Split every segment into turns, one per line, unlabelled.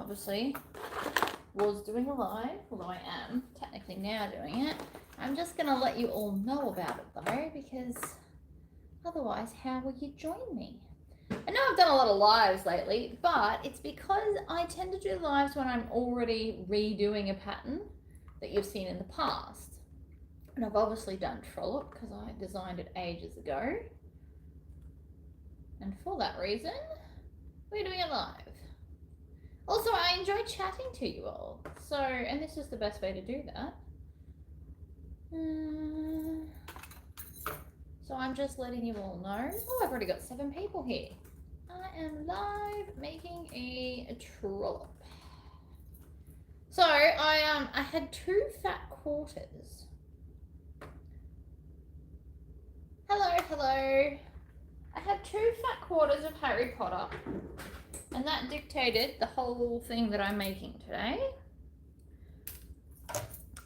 obviously was doing a live, although I am technically now doing it. I'm just going to let you all know about it though, because otherwise how will you join me? I know I've done a lot of lives lately, but it's because I tend to do lives when I'm already redoing a pattern that you've seen in the past. And I've obviously done trollop because I designed it ages ago. And for that reason, we're doing it live. Also, I enjoy chatting to you all. So, and this is the best way to do that. So I'm just letting you all know. Oh, I've already got 7 people here. I am live making a trollop. So I had 2 fat quarters. Hello. I had 2 fat quarters of Harry Potter, and that dictated the whole thing that I'm making today.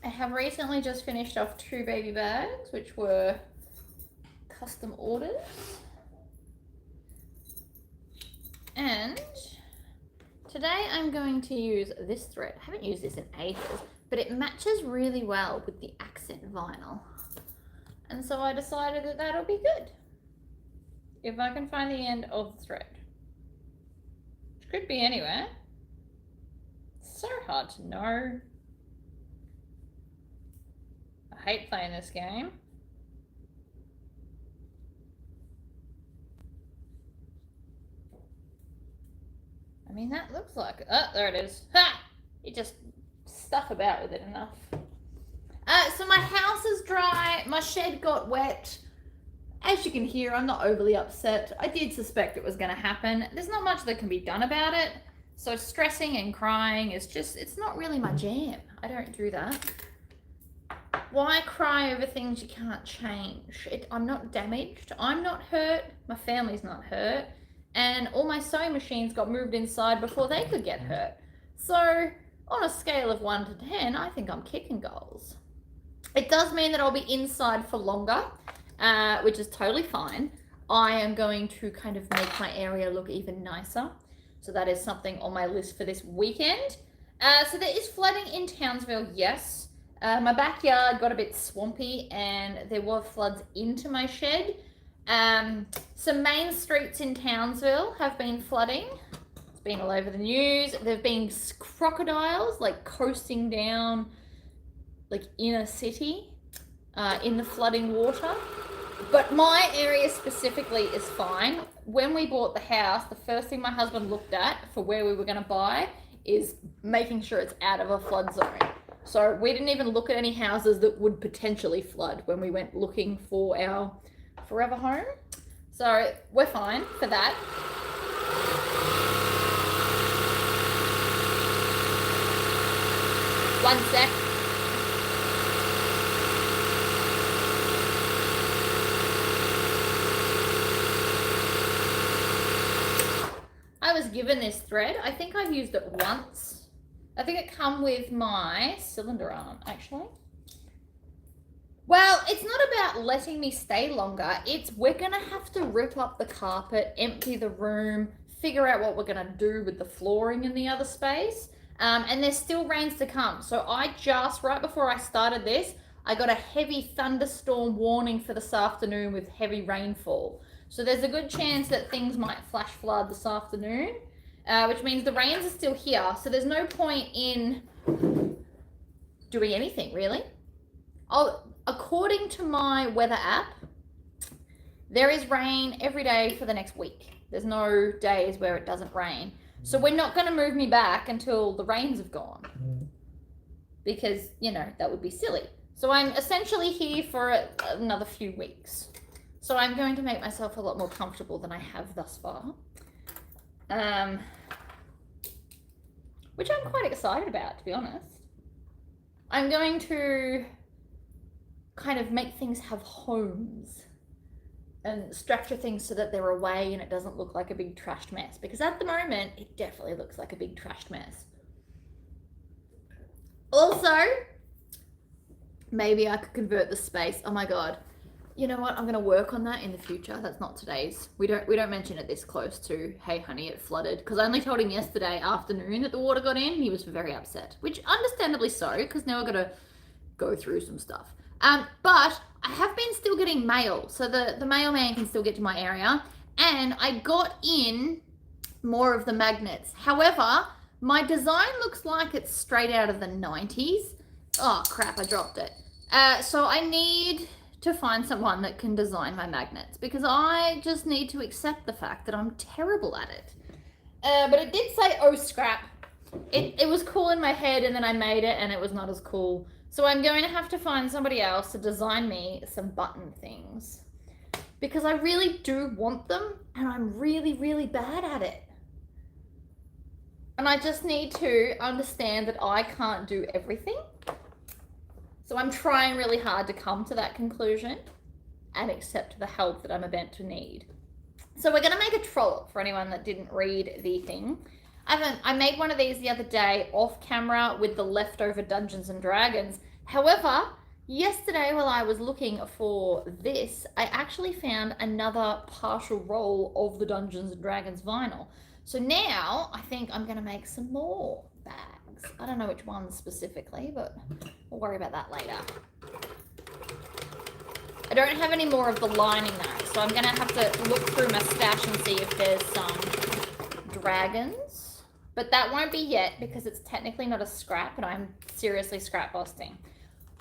I have recently just finished off 2 baby bags, which were custom orders. And today I'm going to use this thread. I haven't used this in ages, but it matches really well with the accent vinyl. And so I decided that that'll be good if I can find the end of the thread, which could be anywhere. It's so hard to know. I hate playing this game. I mean, that looks like, oh, there it is. Ha! You just stuff about with it enough. So my house is dry, my shed got wet. As you can hear, I'm not overly upset. I did suspect it was going to happen. There's not much that can be done about it. So stressing and crying is just, it's not really my jam. I don't do that. Why cry over things you can't change? I'm not damaged. I'm not hurt. My family's not hurt. And all my sewing machines got moved inside before they could get hurt. So on a scale of 1 to 10, I think I'm kicking goals. It does mean that I'll be inside for longer, which is totally fine. I am going to kind of make my area look even nicer. So that is something on my list for this weekend. So there is flooding in Townsville, yes. My backyard got a bit swampy and there were floods into my shed. Some main streets in Townsville have been flooding. It's been all over the news. There have been crocodiles like coasting down like inner city in the flooding water. But my area specifically is fine. When we bought the house, the first thing my husband looked at for where we were going to buy is making sure it's out of a flood zone. So we didn't even look at any houses that would potentially flood when we went looking for our forever home. So we're fine for that. One sec. I was given this thread. I think I've used it once. I think it come with my cylinder arm, actually. Well, it's not about letting me stay longer. It's we're going to have to rip up the carpet, empty the room, figure out what we're going to do with the flooring in the other space. And there's still rains to come. So I just, right before I started this, I got a heavy thunderstorm warning for this afternoon with heavy rainfall. So there's a good chance that things might flash flood this afternoon, which means the rains are still here. So there's no point in doing anything, really. According to my weather app, there is rain every day for the next week. There's no days where it doesn't rain. So we're not going to move me back until the rains have gone. Because, you know, that would be silly. So I'm essentially here for another few weeks. So I'm going to make myself a lot more comfortable than I have thus far. Which I'm quite excited about, to be honest. I'm going to kind of make things have homes and structure things so that they're away and it doesn't look like a big trashed mess. Because at the moment, it definitely looks like a big trashed mess. Also, maybe I could convert the space. Oh my God. You know what? I'm gonna work on that in the future. That's not today's. We don't mention it this close to, hey honey, it flooded. Because I only told him yesterday afternoon that the water got in. He was very upset, which understandably so, because now I've got to go through some stuff. But I have been still getting mail, so the mailman can still get to my area, and I got in more of the magnets. However, my design looks like it's straight out of the 90s. Oh crap, I dropped it. So I need to find someone that can design my magnets, because I just need to accept the fact that I'm terrible at it. But it did say, oh scrap. It was cool in my head, and then I made it and it was not as cool. So I'm going to have to find somebody else to design me some button things, because I really do want them and I'm really, really bad at it. And I just need to understand that I can't do everything. So I'm trying really hard to come to that conclusion and accept the help that I'm about to need. So we're going to make a trollop for anyone that didn't read the thing. I made one of these the other day off camera with the leftover Dungeons and Dragons. However, yesterday while I was looking for this, I actually found another partial roll of the Dungeons and Dragons vinyl. So now I think I'm going to make some more bags. I don't know which ones specifically, but we'll worry about that later. I don't have any more of the lining though, so I'm going to have to look through my stash and see if there's some dragons. But that won't be yet, because it's technically not a scrap, and I'm seriously scrap busting.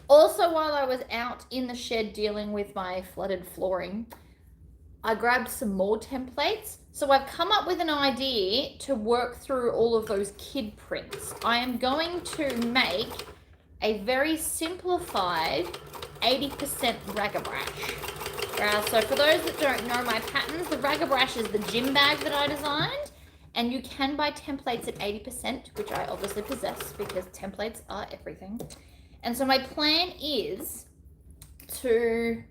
Also, while I was out in the shed dealing with my flooded flooring, I grabbed some more templates. So I've come up with an idea to work through all of those kid prints. I am going to make a very simplified 80% ragabrash. So for those that don't know my patterns, the ragabrash is the gym bag that I designed, and you can buy templates at 80%, which I obviously possess because templates are everything. And so my plan is to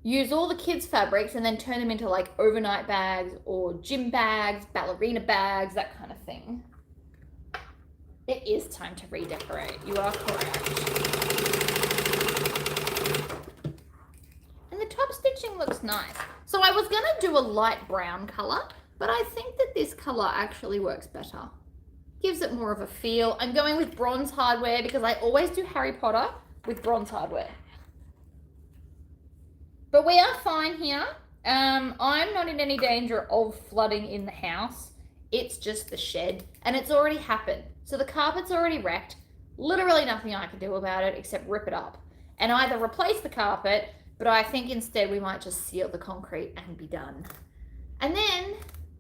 use all the kids' fabrics and then turn them into like overnight bags or gym bags, ballerina bags, that kind of thing. It is time to redecorate. You are correct. And the top stitching looks nice. So I was going to do a light brown color, but I think that this color actually works better. Gives it more of a feel. I'm going with bronze hardware because I always do Harry Potter with bronze hardware. But we are fine here. I'm not in any danger of flooding in the house. It's just the shed, and it's already happened. So the carpet's already wrecked. Literally nothing I can do about it except rip it up and either replace the carpet, but I think instead we might just seal the concrete and be done. And then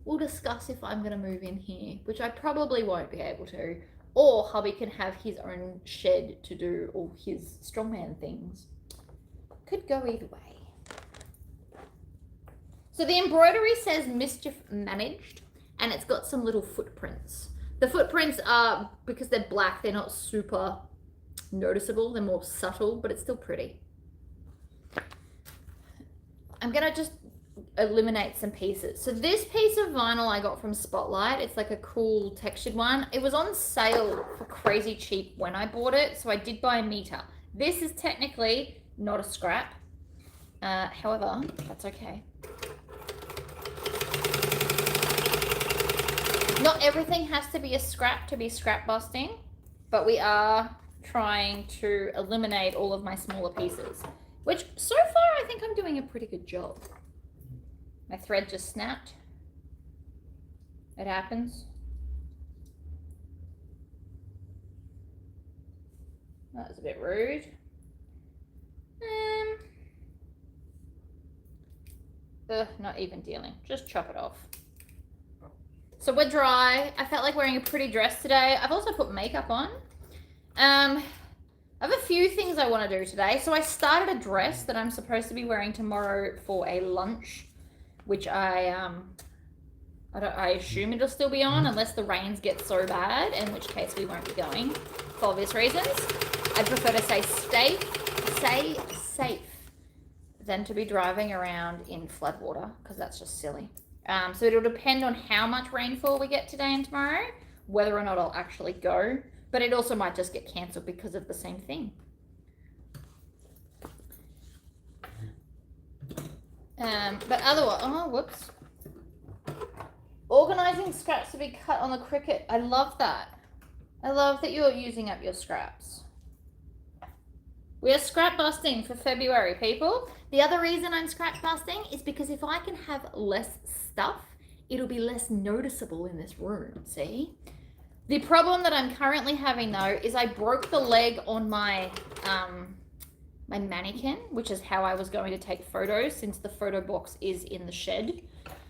we'll discuss if I'm going to move in here, which I probably won't be able to, or hubby can have his own shed to do all his strongman things. Could go either way. So the embroidery says mischief managed, and it's got some little footprints. The footprints are, because they're black, they're not super noticeable. They're more subtle, but it's still pretty. I'm going to just eliminate some pieces. So this piece of vinyl I got from Spotlight. It's like a cool textured one. It was on sale for crazy cheap when I bought it, so I did buy a meter. This is technically not a scrap. However, that's okay. Not everything has to be a scrap to be scrap busting, but we are trying to eliminate all of my smaller pieces, which so far I think I'm doing a pretty good job. My thread just snapped. It happens. That was a bit rude. Not even dealing. Just chop it off. So we're dry. I felt like wearing a pretty dress today. I've also put makeup on. I have a few things I want to do today. So I started a dress that I'm supposed to be wearing tomorrow for a lunch, which I assume it'll still be on unless the rains get so bad, in which case we won't be going for obvious reasons. I prefer to say safe than to be driving around in floodwater, because that's just silly. So it'll depend on how much rainfall we get today and tomorrow, whether or not I'll actually go, but it also might just get cancelled because of the same thing. But otherwise, oh, whoops. Organising scraps to be cut on the Cricut. I love that. I love that you're using up your scraps. We are scrap busting for February, people. The other reason I'm scrap busting is because if I can have less stuff, it'll be less noticeable in this room, see? The problem that I'm currently having though is I broke the leg on my my mannequin, which is how I was going to take photos since the photo box is in the shed.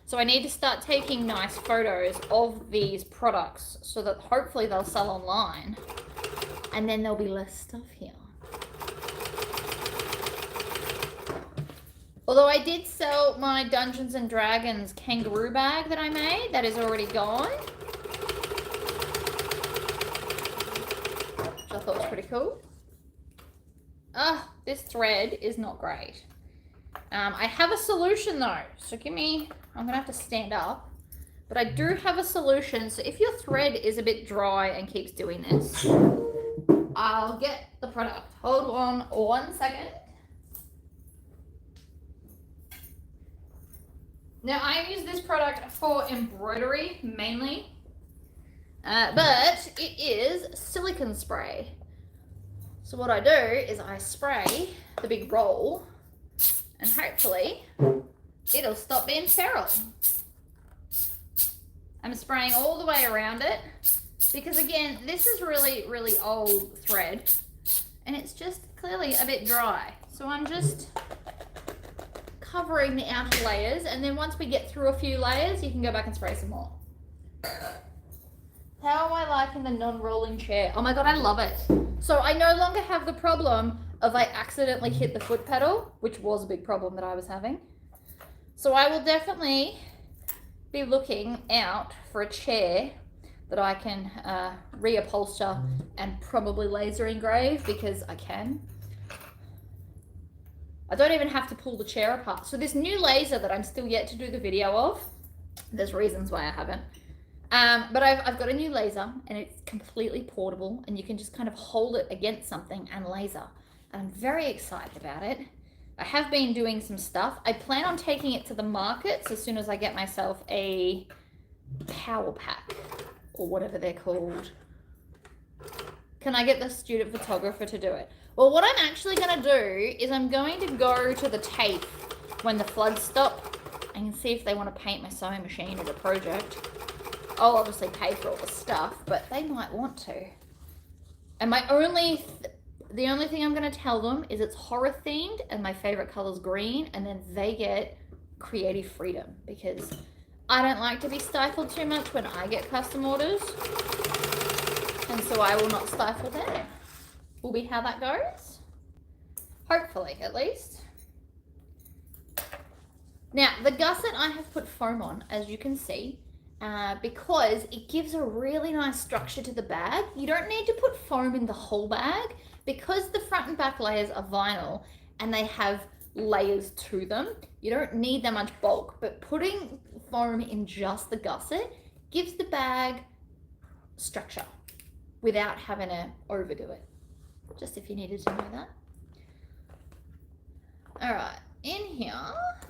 So I need to start taking nice photos of these products so that hopefully they'll sell online and then there'll be less stuff here. Although I did sell my Dungeons and Dragons kangaroo bag that I made, that is already gone. Which I thought was pretty cool. This thread is not great. I have a solution though, so I'm gonna have to stand up. But I do have a solution, so if your thread is a bit dry and keeps doing this, I'll get the product. Hold on 1 second. Now I use this product for embroidery mainly, but it is silicone spray. So what I do is I spray the big roll and hopefully it'll stop being feral. I'm spraying all the way around it because again, this is really, really old thread and it's just clearly a bit dry. So I'm just covering the outer layers, and then once we get through a few layers, you can go back and spray some more. How am I liking the non-rolling chair? Oh my god, I love it. So I no longer have the problem of I accidentally hit the foot pedal, which was a big problem that I was having. So I will definitely be looking out for a chair that I can reupholster and probably laser engrave because I can. I don't even have to pull the chair apart. So this new laser that I'm still yet to do the video of, there's reasons why I haven't. But I've got a new laser and it's completely portable and you can just kind of hold it against something and laser. And I'm very excited about it. I have been doing some stuff. I plan on taking it to the markets as soon as I get myself a power pack or whatever they're called. Can I get the student photographer to do it? Well, what I'm actually going to do is I'm going to go to the tape when the floods stop and see if they want to paint my sewing machine at a project. I'll obviously pay for all the stuff, but they might want to. And the only thing I'm going to tell them is it's horror themed and my favorite color is green, and then they get creative freedom because I don't like to be stifled too much when I get custom orders. And so I will not stifle them. Will be how that goes. Hopefully, at least. Now, the gusset I have put foam on, as you can see, because it gives a really nice structure to the bag. You don't need to put foam in the whole bag because the front and back layers are vinyl and they have layers to them. You don't need that much bulk, but putting foam in just the gusset gives the bag structure without having to overdo it. Just if you needed to know that. All right, in here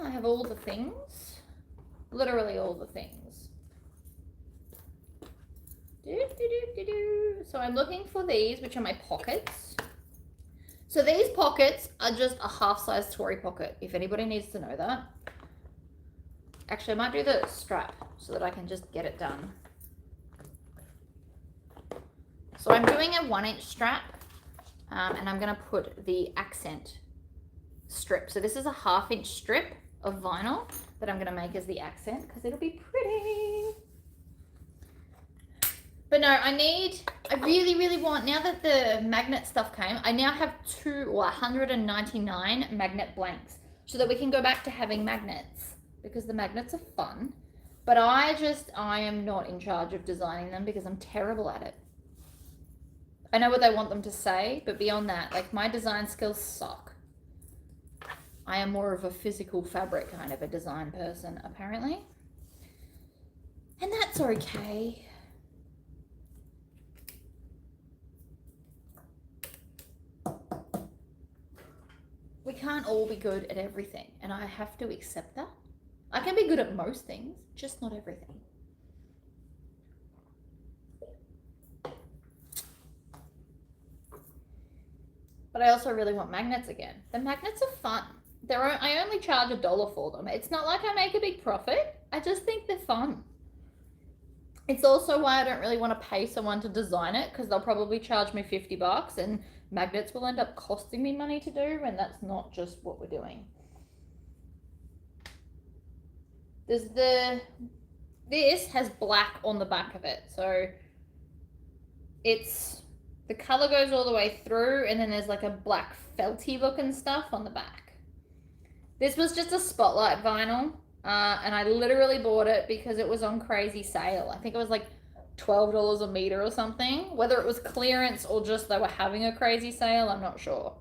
I have all the things, literally all the things. So I'm looking for these, which are my pockets. So these pockets are just a half-size Tory pocket, if anybody needs to know that. Actually, I might do the strap so that I can just get it done. So I'm doing a 1-inch strap. And I'm going to put the accent strip. So this is a 1/2-inch strip of vinyl that I'm going to make as the accent because it'll be pretty. But no, I really, really want, now that the magnet stuff came, I now have 199 magnet blanks so that we can go back to having magnets because the magnets are fun. But I am not in charge of designing them because I'm terrible at it. I know what they want them to say, but beyond that, like my design skills suck. I am more of a physical fabric kind of a design person, apparently. And that's okay. We can't all be good at everything, and I have to accept that. I can be good at most things, just not everything. But I also really want magnets again. The magnets are fun. I only charge $1 for them. It's not like I make a big profit. I just think they're fun. It's also why I don't really want to pay someone to design it, because they'll probably charge me $50 and magnets will end up costing me money to do, and that's not just what we're doing. This has black on the back of it, so the color goes all the way through, and then there's like a black felty looking stuff on the back. This was just a spotlight vinyl, and I literally bought it because it was on crazy sale. I think it was like $12 a meter or something. Whether it was clearance or just they were having a crazy sale, I'm not sure.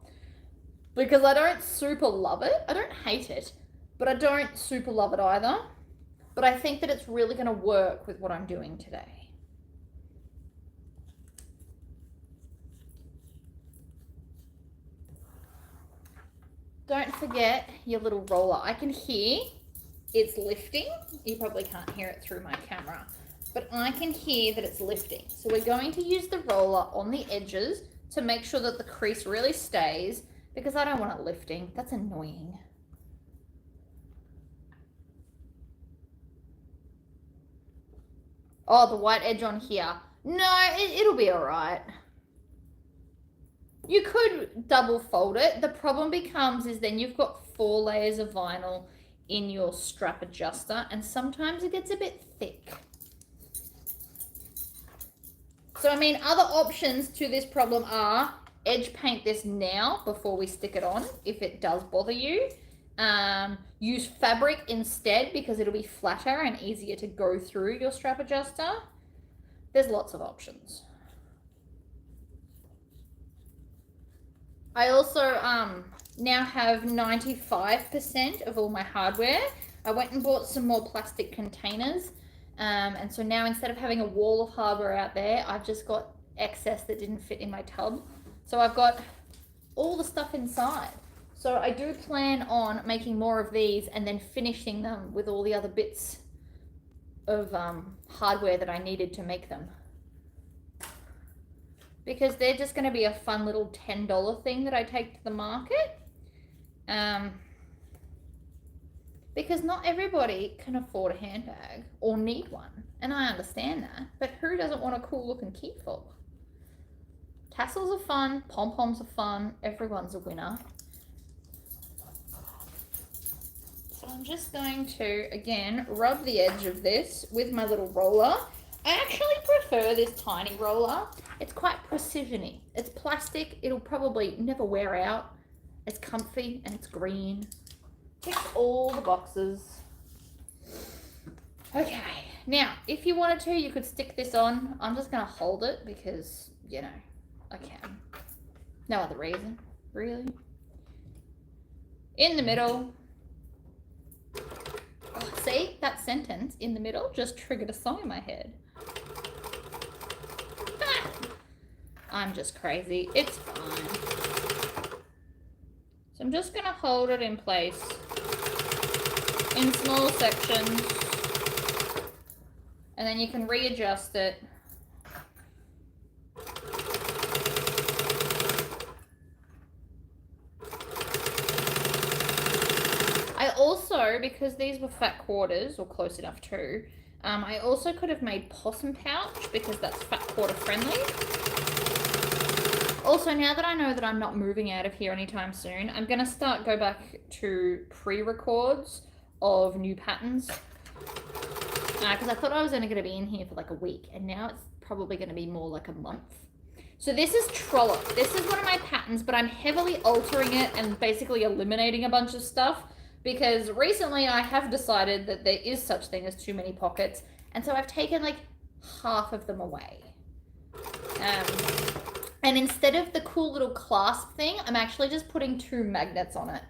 Because I don't super love it. I don't hate it, but I don't super love it either. But I think that it's really going to work with what I'm doing today. Don't forget your little roller. I can hear it's lifting. You probably can't hear it through my camera, but I can hear that it's lifting. So we're going to use the roller on the edges to make sure that the crease really stays, because I don't want it lifting. That's annoying. Oh, the white edge on here. No, it'll be all right. You could double fold it. The problem becomes is then you've got 4 layers of vinyl in your strap adjuster, and sometimes it gets a bit thick. So, I mean, other options to this problem are edge paint this now before we stick it on, if it does bother you. Use fabric instead, because it'll be flatter and easier to go through your strap adjuster. There's lots of options. I also now have 95% of all my hardware. I went and bought some more plastic containers. And so now, instead of having a wall of hardware out there, I've just got excess that didn't fit in my tub. So I've got all the stuff inside. So I do plan on making more of these and then finishing them with all the other bits of hardware that I needed to make them. Because they're just going to be a fun little $10 thing that I take to the market. Because not everybody can afford a handbag or need one. And I understand that. But who doesn't want a cool looking key fob? Tassels are fun. Pom-poms are fun. Everyone's a winner. So I'm just going to, again, rub the edge of this with my little roller. I actually prefer this tiny roller. It's quite precision-y. It's plastic. It'll probably never wear out. It's comfy and it's green. Ticks all the boxes. Okay, now, if you wanted to, you could stick this on. I'm just going to hold it because, you know, I can. No other reason, really. In the middle. Oh, see, that sentence, in the middle, just triggered a song in my head. Ah! I'm just crazy. It's fine. So I'm just going to hold it in place in small sections, and then you can readjust it. I also, because these were fat quarters, or close enough to, I also could have made possum pouch, because that's fat quarter friendly. Also, now that I know that I'm not moving out of here anytime soon, I'm going to go back to pre-records of new patterns. Because I thought I was only going to be in here for like a week, and now it's probably going to be more like a month. So this is Trollop. This is one of my patterns, but I'm heavily altering it and basically eliminating a bunch of stuff, because recently I have decided that there is such thing as too many pockets, and so I've taken like half of them away. And instead of the cool little clasp thing, I'm actually just putting 2 magnets on it,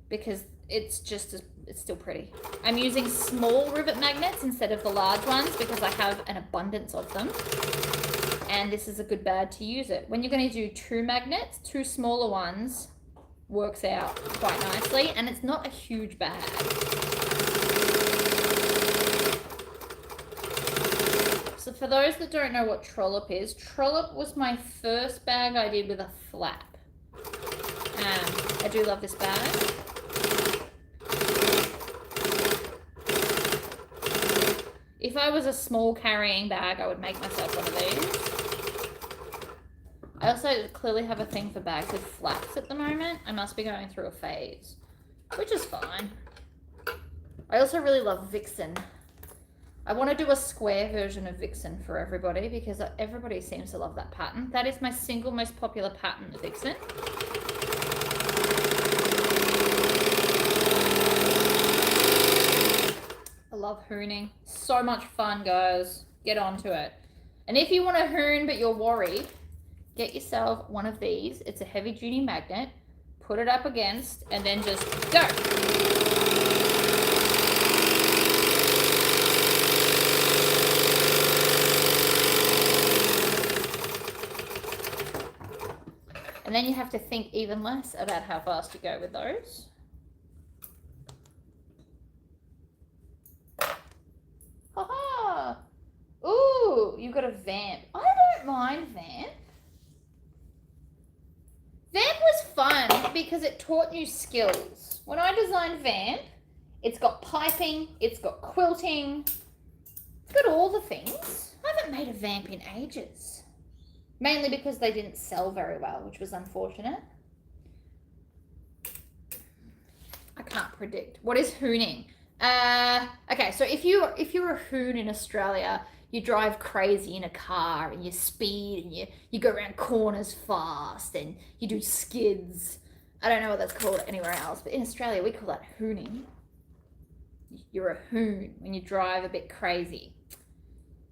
because it's still pretty. I'm using small rivet magnets instead of the large ones because I have an abundance of them. And this is a good bad to use it. When you're going to do 2 magnets, 2 smaller ones works out quite nicely, and it's not a huge bag. So for those that don't know what trollop is, trollop was my first bag I did with a flap. I do love this bag. If I was a small carrying bag, I would make myself one of these. I also clearly have a thing for bags with flaps at the moment. I must be going through a phase, which is fine. I also really love Vixen. I want to do a square version of Vixen for everybody because everybody seems to love that pattern. That is my single most popular pattern, the Vixen. I love hooning. So much fun, guys. Get onto it. And if you want to hoon but you're worried, get yourself one of these. It's a heavy duty magnet. Put it up against and then just go. And then you have to think even less about how fast you go with those. Haha! Ooh, you got a vamp. I don't mind vamp. Vamp was fun because it taught you skills. When I designed vamp, it's got piping, it's got quilting, it's got all the things. I haven't made a vamp in ages. Mainly because they didn't sell very well, which was unfortunate. I can't predict. What is hooning? Okay, so if you're a hoon in Australia, you drive crazy in a car and you speed and you go around corners fast and you do skids. I don't know what that's called anywhere else, but in Australia we call that hooning. You're a hoon when you drive a bit crazy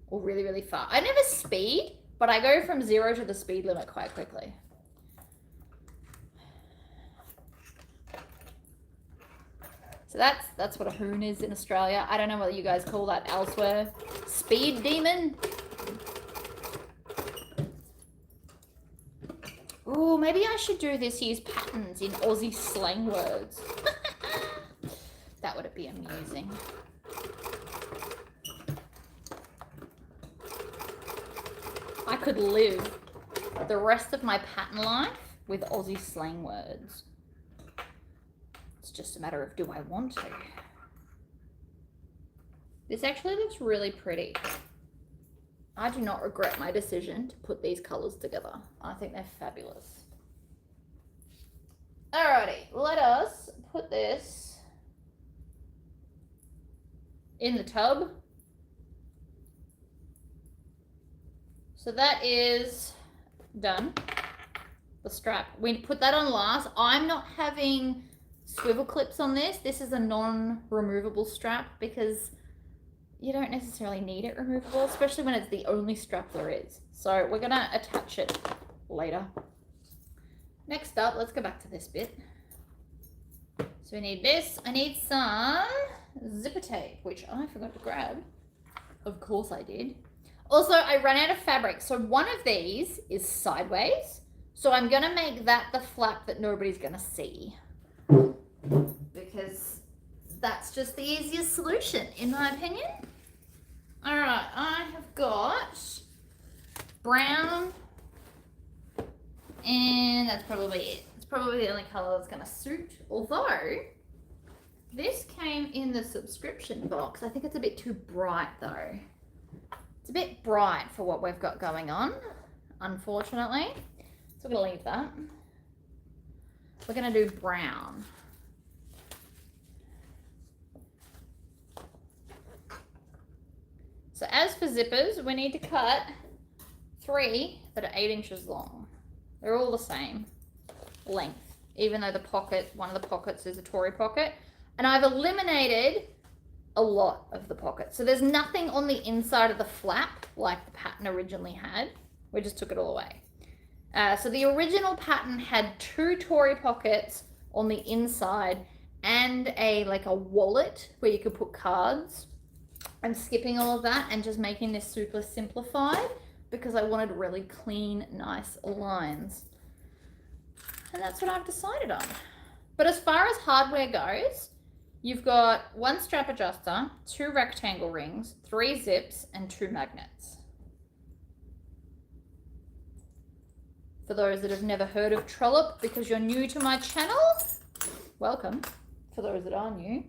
or really, really fast. I never speed, but I go from 0 to the speed limit quite quickly. So that's what a hoon is in Australia. I don't know what you guys call that elsewhere. Speed demon? Oh, maybe I should do this, use patterns in Aussie slang words. That would be amusing. I could live the rest of my pattern life with Aussie slang words. It's just a matter of do I want to. This actually looks really pretty. I do not regret my decision to put these colors together. I think they're fabulous. Alrighty, let us put this in the tub. So that is done. The strap. We put that on last. I'm not having swivel clips on this. This is a non-removable strap because you don't necessarily need it removable, especially when it's the only strap there is. So we're gonna attach it later. Next up, let's go back to this bit. So we need this. I need some zipper tape, which I forgot to grab. Of course I did. Also, I ran out of fabric. So one of these is sideways. So I'm gonna make that the flap that nobody's gonna see, because that's just the easiest solution, in my opinion. All right, I have got brown, and that's probably it. It's probably the only color that's gonna suit, although this came in the subscription box. I think it's a bit too bright though. It's a bit bright for what we've got going on, unfortunately. So we're gonna leave that. We're gonna do brown. So as for zippers, we need to cut 3 that are 8 inches long. They're all the same length, even though the pocket, one of the pockets is a Tory pocket. And I've eliminated a lot of the pockets. So there's nothing on the inside of the flap like the pattern originally had. We just took it all away. So the original pattern had 2 Tory pockets on the inside and like a wallet where you could put cards. I'm skipping all of that and just making this super simplified because I wanted really clean, nice lines. And that's what I've decided on. But as far as hardware goes, you've got 1 strap adjuster, 2 rectangle rings, 3 zips, and 2 magnets. For those that have never heard of trollop because you're new to my channel, welcome. For those that are new.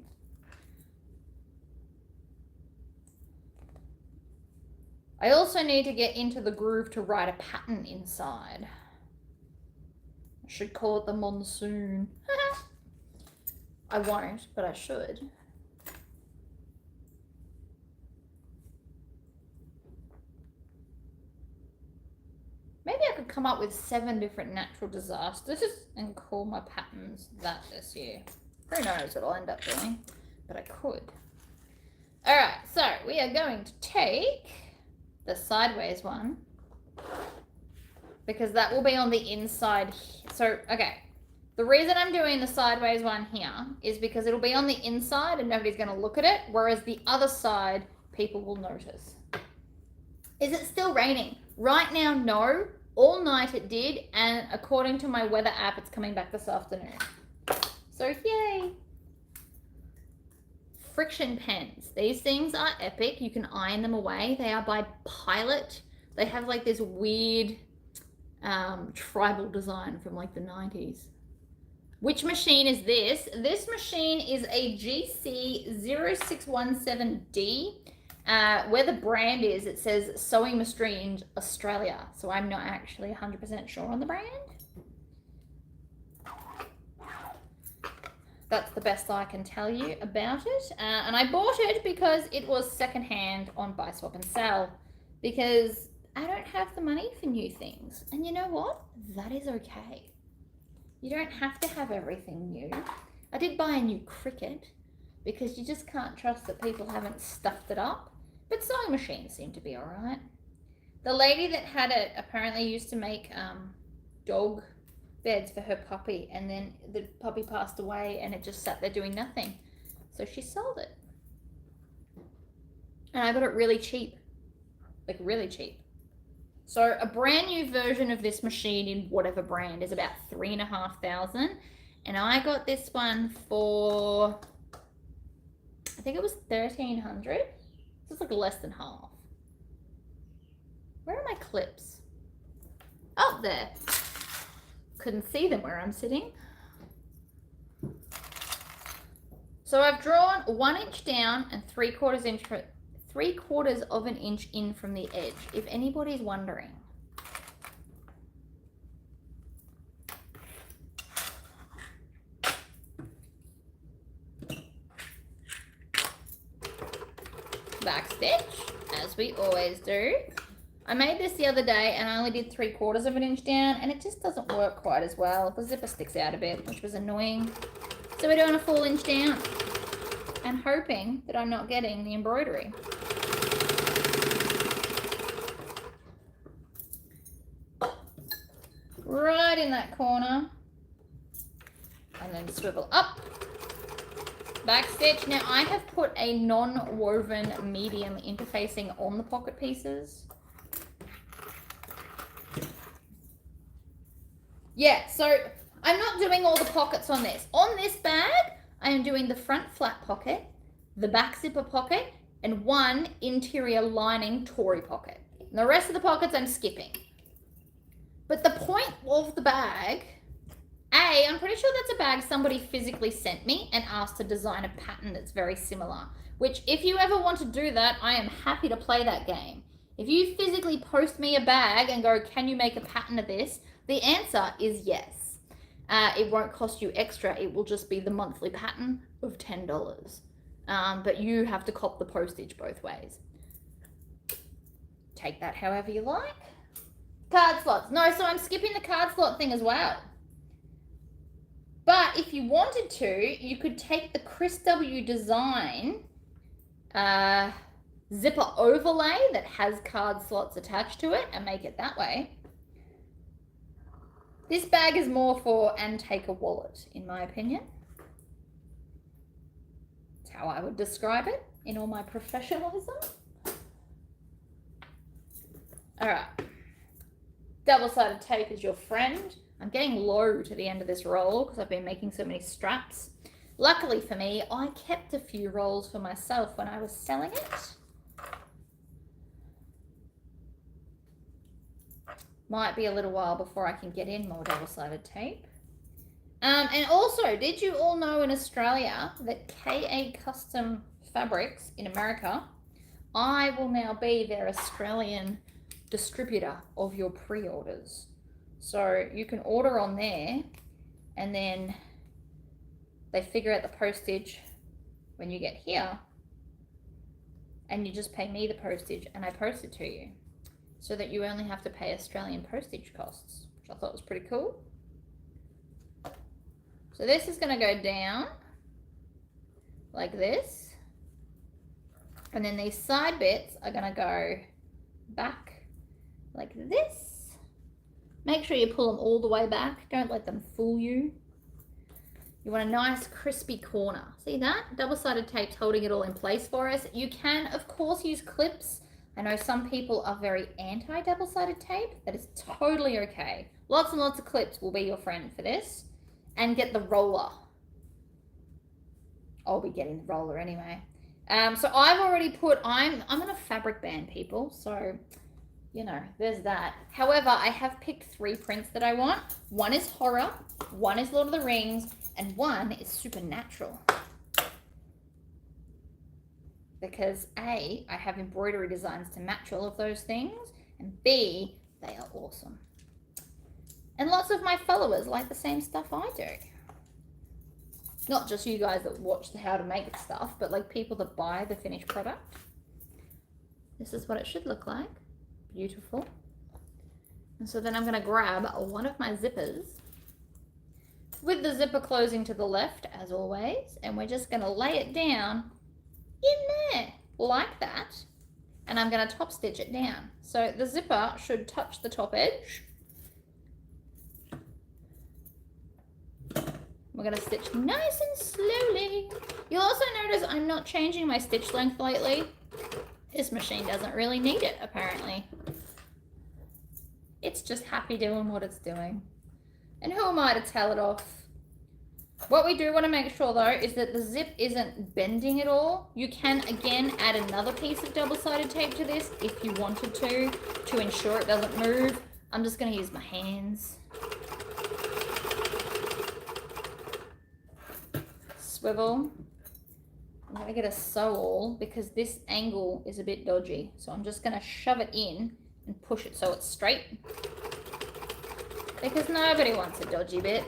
I also need to get into the groove to write a pattern inside. I should call it the monsoon. I won't, but I should. Maybe I could come up with 7 different natural disasters and call my patterns that this year. Who knows what I'll end up doing, but I could. All right, so we are going to take the sideways one because that will be on the inside. So, okay, the reason I'm doing the sideways one here is because it'll be on the inside and nobody's going to look at it, whereas the other side, people will notice. Is it still raining? Right now, no. All night it did, and according to my weather app, it's coming back this afternoon. So, yay. Friction pens. These things are epic. You can iron them away. They are by Pilot. They have like this weird tribal design from like the 90s. Which machine is this? This machine is a GC0617D. Where the brand is, it says Sewing Machine Australia. So I'm not actually 100% sure on the brand. That's the best I can tell you about it. And I bought it because it was secondhand on Buy, Swap and Sell. Because I don't have the money for new things. And you know what? That is okay. You don't have to have everything new. I did buy a new Cricut because you just can't trust that people haven't stuffed it up. But sewing machines seem to be all right. The lady that had it apparently used to make dog beds for her puppy, and then the puppy passed away and it just sat there doing nothing. So she sold it. And I got it really cheap. Like really cheap. So a brand new version of this machine in whatever brand is about $3,500. And I got this one for, I think it was $1,300. It's like less than half. Where are my clips? Oh, there. Couldn't see them where I'm sitting. So I've drawn 1 inch down and 3/4 of an inch in from the edge, if anybody's wondering. Back stitch, as we always do. I made this the other day and I only did 3/4 of an inch down, and it just doesn't work quite as well. The zipper sticks out a bit, which was annoying. So we're doing a full inch down and hoping that I'm not getting the embroidery. Right in that corner. And then swivel up. Back stitch. Now I have put a non-woven medium interfacing on the pocket pieces. Yeah, so I'm not doing all the pockets on this. On this bag, I am doing the front flat pocket, the back zipper pocket, and 1 interior lining Tory pocket. And the rest of the pockets I'm skipping. But the point of the bag, I'm pretty sure that's a bag somebody physically sent me and asked to design a pattern that's very similar. Which, if you ever want to do that, I am happy to play that game. If you physically post me a bag and go, can you make a pattern of this? The answer is yes. It won't cost you extra. It will just be the monthly pattern of $10. But you have to cop the postage both ways. Take that however you like. Card slots. No, so I'm skipping the card slot thing as well. But if you wanted to, you could take the Chris W. Design zipper overlay that has card slots attached to it and make it that way. This bag is more for and take a wallet, in my opinion. That's how I would describe it in all my professionalism. All right. Double-sided tape is your friend. I'm getting low to the end of this roll because I've been making so many straps. Luckily for me, I kept a few rolls for myself when I was selling it. Might be a little while before I can get in more double-sided tape. And also, did you all know in Australia that KA Custom Fabrics in America, I will now be their Australian distributor of your pre-orders. So you can order on there and then they figure out the postage when you get here and you just pay me the postage and I post it to you so that you only have to pay Australian postage costs, which I thought was pretty cool. So this is going to go down like this. And then these side bits are going to go back like this. Make sure you pull them all the way back. Don't let them fool you. You want a nice crispy corner. See that? Double-sided tape's holding it all in place for us. You can, of course, use clips. I know some people are very anti-double-sided tape. That is totally okay. Lots and lots of clips will be your friend for this. And get the roller. I'll be getting the roller anyway. So I've already put, I'm on a fabric band, people. So, you know, there's that. However, I have picked 3 prints that I want. One is horror, one is Lord of the Rings, and one is supernatural. Because A, I have embroidery designs to match all of those things, and B, they are awesome. And lots of my followers like the same stuff I do. Not just you guys that watch how to make stuff, but like people that buy the finished product. This is what it should look like. Beautiful. And so then I'm going to grab one of my zippers with the zipper closing to the left as always, and we're just going to lay it down in there like that, and I'm going to top stitch it down. So the zipper should touch the top edge. We're going to stitch nice and slowly. You'll also notice I'm not changing my stitch length lately. This machine doesn't really need it, apparently. It's just happy doing what it's doing. And who am I to tell it off? What we do want to make sure, though, is that the zip isn't bending at all. You can, again, add another piece of double-sided tape to this if you wanted to ensure it doesn't move. I'm just going to use my hands. Swivel. I'm going to get a sew all because this angle is a bit dodgy. So I'm just going to shove it in and push it so it's straight. Because nobody wants a dodgy bit.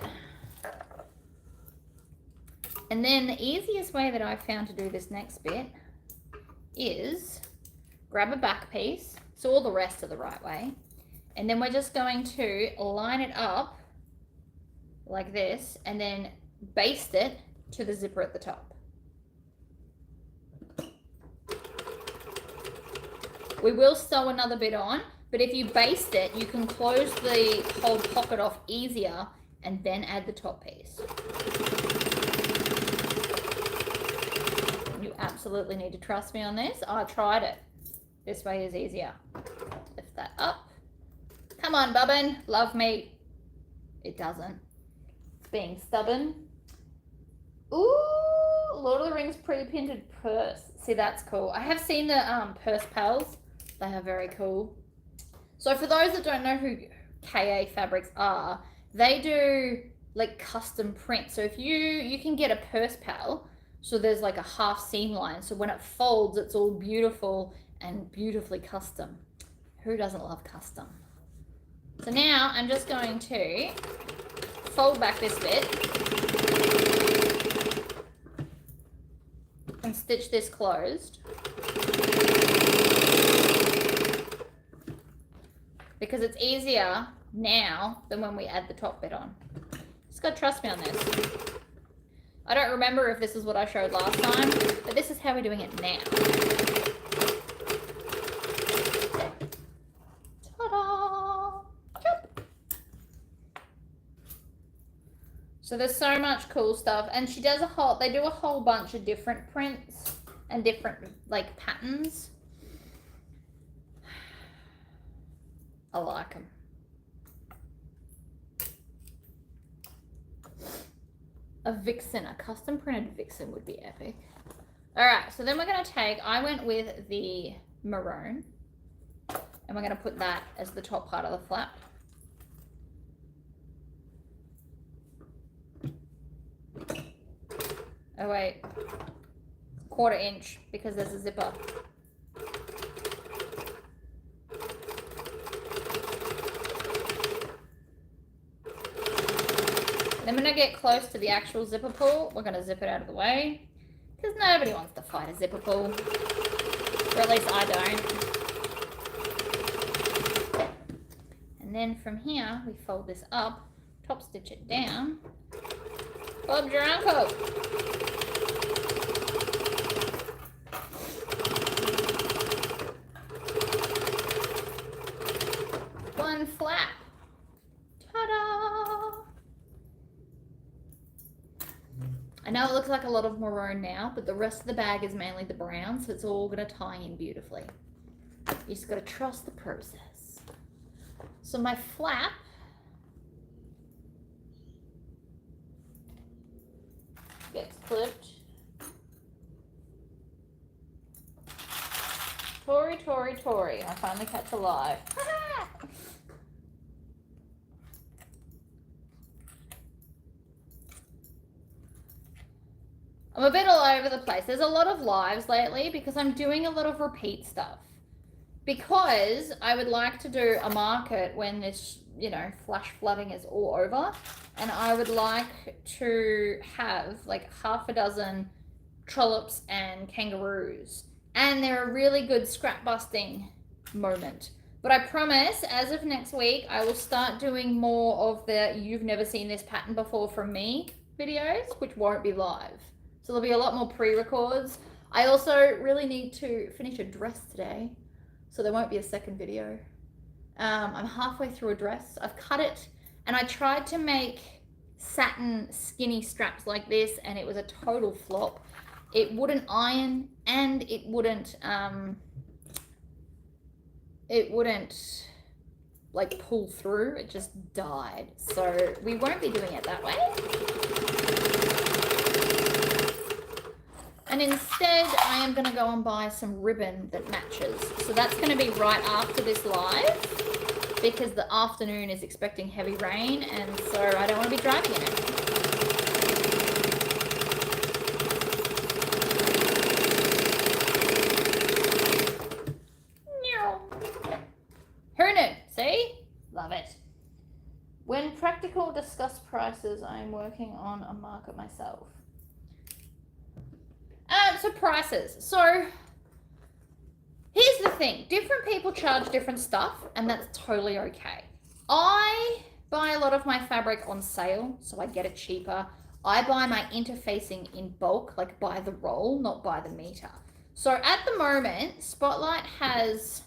And then the easiest way that I've found to do this next bit is grab a back piece. So all the rest are the right way. And then we're just going to line it up like this and then baste it to the zipper at the top. We will sew another bit on, but if you baste it, you can close the whole pocket off easier and then add the top piece. You absolutely need to trust me on this. I tried it. This way is easier. Lift that up. Come on, Bubbin. Love me. It doesn't. It's being stubborn. Ooh, Lord of the Rings pre-pinted purse. See, that's cool. I have seen the purse pals. They are very cool. So for those that don't know who KA Fabrics are, they do like custom print. So if you can get a purse pal, so there's like a half seam line. So when it folds, it's all beautiful and beautifully custom. Who doesn't love custom? So now I'm just going to fold back this bit and stitch this closed. Because it's easier now than when we add the top bit on. Just gotta trust me on this. I don't remember if this is what I showed last time, but this is how we're doing it now. Ta-da! Jump! So there's so much cool stuff, and they do a whole bunch of different prints and different like patterns. I like them. a vixen, a custom printed vixen would be epic. All right, so then we're gonna take, I went with the maroon, and we're gonna put that as the top part of the flap. Oh wait, 1/4 inch because there's a zipper. Then when I get close to the actual zipper pull, we're gonna zip it out of the way because nobody wants to fight a zipper pull, or at least I don't. And then from here, we fold this up, top stitch it down. Bob's your uncle. One flap. Ta-da! I know it looks like a lot of maroon now, but the rest of the bag is mainly the brown, so it's all going to tie in beautifully. You just got to trust the process. So my flap gets clipped. Tori, Tori, Tori. I finally catch alive. I'm a bit all over the place. There's a lot of lives lately because I'm doing a lot of repeat stuff. Because I would like to do a market when this, you know, flash flooding is all over. And I would like to have like 6 trollops and kangaroos. And they're a really good scrap busting moment. But I promise, as of next week, I will start doing more of the "you've never seen this pattern before from me" videos, which won't be live. So there'll be a lot more pre-records. I also really need to finish a dress today, so there won't be a second video. I'm halfway through a dress. I've cut it, and I tried to make satin skinny straps like this, and it was a total flop. It wouldn't iron, and it wouldn't like pull through. It just died. So we won't be doing it that way. And instead, I am going to go and buy some ribbon that matches. So that's going to be right after this live, because the afternoon is expecting heavy rain, and so I don't want to be driving in it. Who knew? See? Love it. When practical, discuss prices. I am working on a market myself. So prices. So here's the thing. Different people charge different stuff, and that's totally okay. I buy a lot of my fabric on sale, so I get it cheaper. I buy my interfacing in bulk, like by the roll, not by the meter. So at the moment, Spotlight has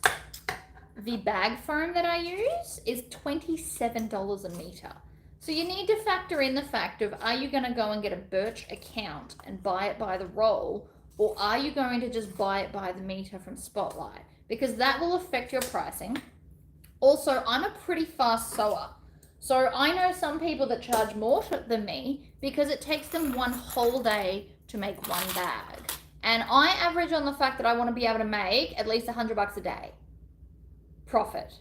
the bag foam that I use is $27 a meter. So you need to factor in the fact of, are you going to go and get a Birch account and buy it by the roll, or are you going to just buy it by the meter from Spotlight? Because that will affect your pricing. Also, I'm a pretty fast sewer. So I know some people that charge more than me because it takes them one whole day to make one bag. And I average on the fact that I want to be able to make at least $100 a day profit,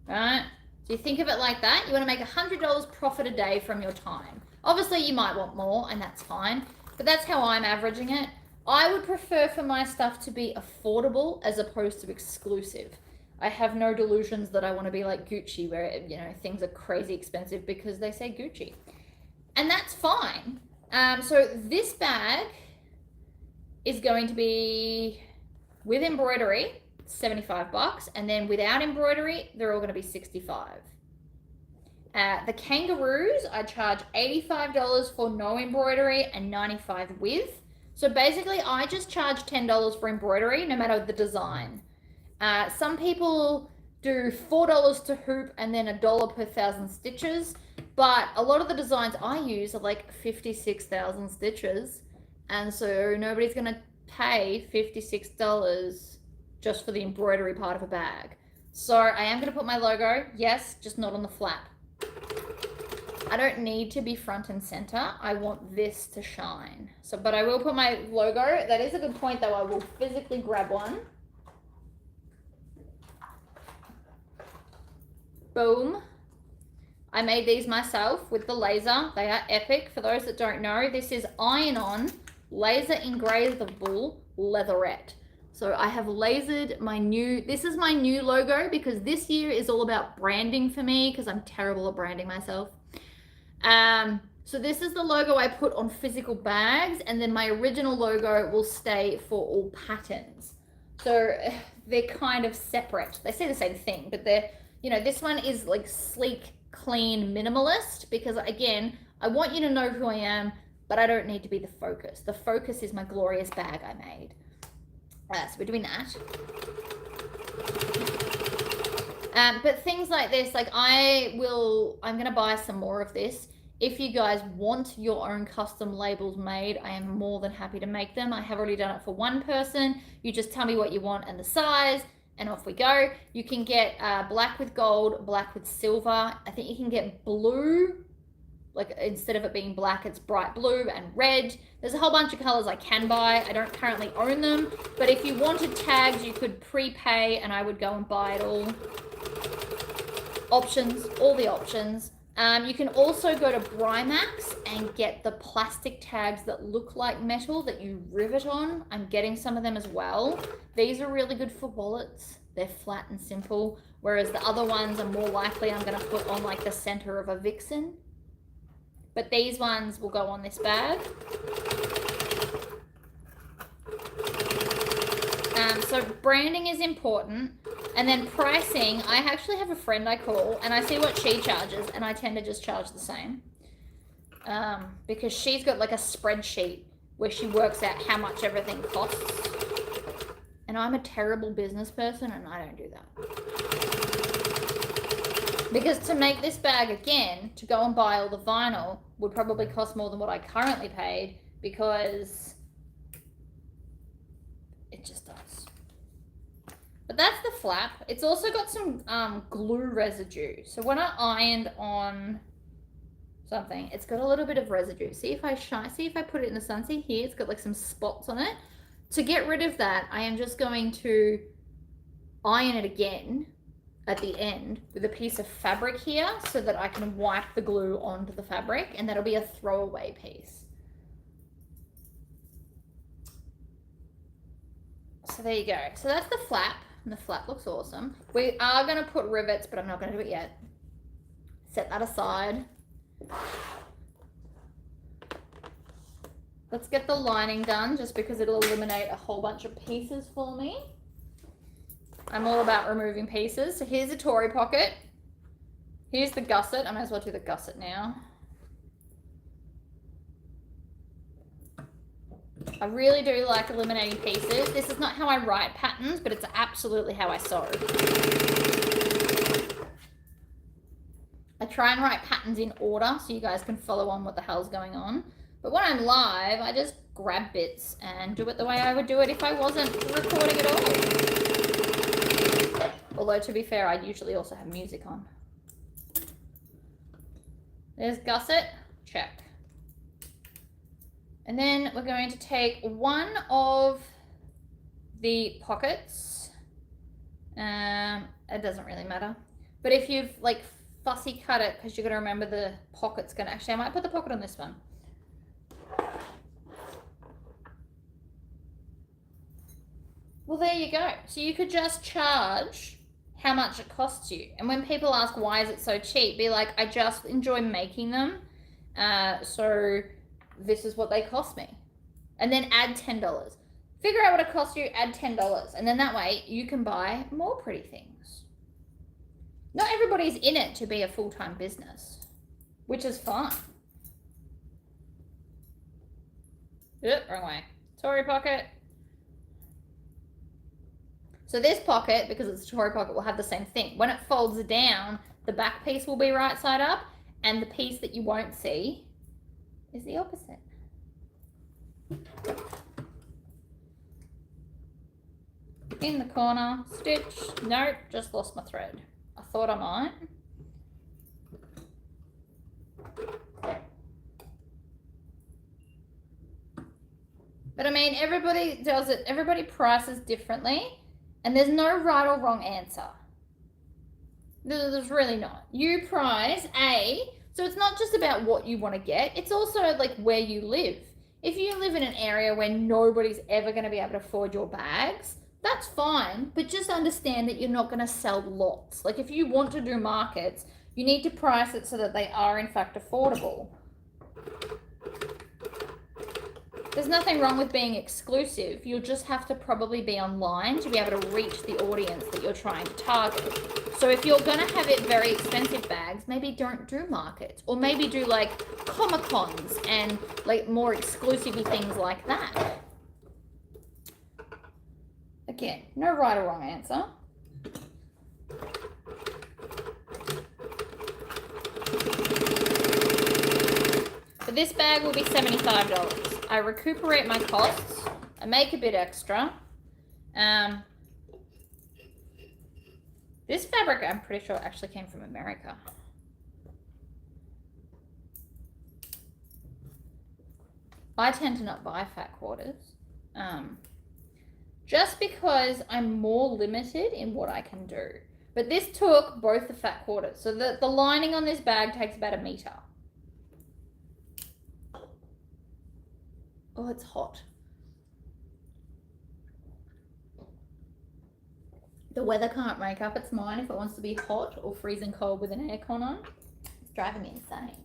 right? So you think of it like that. You want to make $100 profit a day from your time. Obviously, you might want more, and that's fine. But that's how I'm averaging it. I would prefer for my stuff to be affordable as opposed to exclusive. I have no delusions that I want to be like Gucci, where, you know, things are crazy expensive because they say Gucci. And that's fine. So this bag is going to be with embroidery, $75, and then without embroidery, they're all going to be $65. The kangaroos, I charge $85 for no embroidery and $95 with. So basically, I just charge $10 for embroidery, no matter the design. Some people do $4 to hoop and then $1 per 1,000 stitches. But a lot of the designs I use are like 56,000 stitches. And so nobody's going to pay $56 just for the embroidery part of a bag. So I am going to put my logo, yes, just not on the flap. I don't need to be front and center. I want this to shine. So, but I will put my logo. That is a good point though. I will physically grab one. Boom. I made these myself with the laser. They are epic. For those that don't know, this is iron-on, laser engravable leatherette. So I have lasered my new, this is my new logo because this year is all about branding for me because I'm terrible at branding myself. So this is the logo I put on physical bags, and then my original logo will stay for all patterns. So they're kind of separate. They say the same thing, but they're, you know, this one is like sleek, clean, minimalist because again, I want you to know who I am, but I don't need to be the focus. The focus is my glorious bag I made. So we're doing that. But things like this, like I'm gonna buy some more of this. If you guys want your own custom labels made, I am more than happy to make them. I have already done it for one person. You just tell me what you want and the size, and off we go. You can get black with gold, black with silver. I think you can get blue, like instead of it being black, it's bright blue and red. There's a whole bunch of colors I can buy. I don't currently own them, but if you wanted tags, you could prepay and I would go and buy it all. Options, all the options. You can also go to Brimax and get the plastic tags that look like metal that you rivet on. I'm getting some of them as well. These are really good for wallets. They're flat and simple, whereas the other ones are more likely I'm going to put on like the center of a vixen. But these ones will go on this bag. So branding is important. And then pricing, I actually have a friend I call and I see what she charges and I tend to just charge the same. Because she's got like a spreadsheet where she works out how much everything costs. And I'm a terrible business person and I don't do that. Because to make this bag again, to go and buy all the vinyl would probably cost more than what I currently paid because it just does. But that's the flap. It's also got some glue residue. So when I ironed on something, it's got a little bit of residue. See if I put it in the sun, see here, it's got like some spots on it. To get rid of that, I am just going to iron it again at the end with a piece of fabric here so that I can wipe the glue onto the fabric, and that'll be a throwaway piece. So there you go. So that's the flap, and the flap looks awesome. We are going to put rivets, but I'm not going to do it yet. Set that aside. Let's get the lining done just because it'll eliminate a whole bunch of pieces for me. I'm all about removing pieces. So here's a Tory pocket. Here's the gusset. I might as well do the gusset now. I really do like eliminating pieces. This is not how I write patterns, but it's absolutely how I sew. I try and write patterns in order so you guys can follow on what the hell's going on. But when I'm live, I just grab bits and do it the way I would do it if I wasn't recording at all. Although, to be fair, I usually also have music on. There's gusset. Check. And then we're going to take one of the pockets. It doesn't really matter. But if you've like fussy cut it, because you're going to remember the pocket's going to... Actually, I might put the pocket on this one. Well, there you go. So you could just charge how much it costs you. And when people ask, why is it so cheap? Be like, I just enjoy making them. So this is what they cost me. And then add $10. Figure out what it costs you, add $10. And then that way you can buy more pretty things. Not everybody's in it to be a full-time business, which is fine. Yep, wrong way. Tory pocket. So this pocket, because it's a Tory pocket, will have the same thing. When it folds down, the back piece will be right side up, and the piece that you won't see is the opposite. In the corner, stitch. Nope, just lost my thread. I thought I might. But I mean, everybody does it, everybody prices differently, and there's no right or wrong answer. There's really not. You price so it's not just about what you want to get, it's also like where you live. If you live in an area where nobody's ever going to be able to afford your bags, that's fine, but just understand that you're not going to sell lots. Like if you want to do markets, you need to price it so that they are in fact affordable. There's nothing wrong with being exclusive. You'll just have to probably be online to be able to reach the audience that you're trying to target. So if you're going to have it very expensive bags, maybe don't do markets, or maybe do like Comic-Cons and like more exclusive things like that. Again, no right or wrong answer. But this bag will be $75. I recuperate my costs. I make a bit extra. This fabric, I'm pretty sure, actually came from America. I tend to not buy fat quarters. Just because I'm more limited in what I can do. But this took both the fat quarters. So the lining on this bag takes about 1 meter. Oh, it's hot. The weather can't make up its mind if it wants to be hot or freezing cold with an aircon on. It's driving me insane.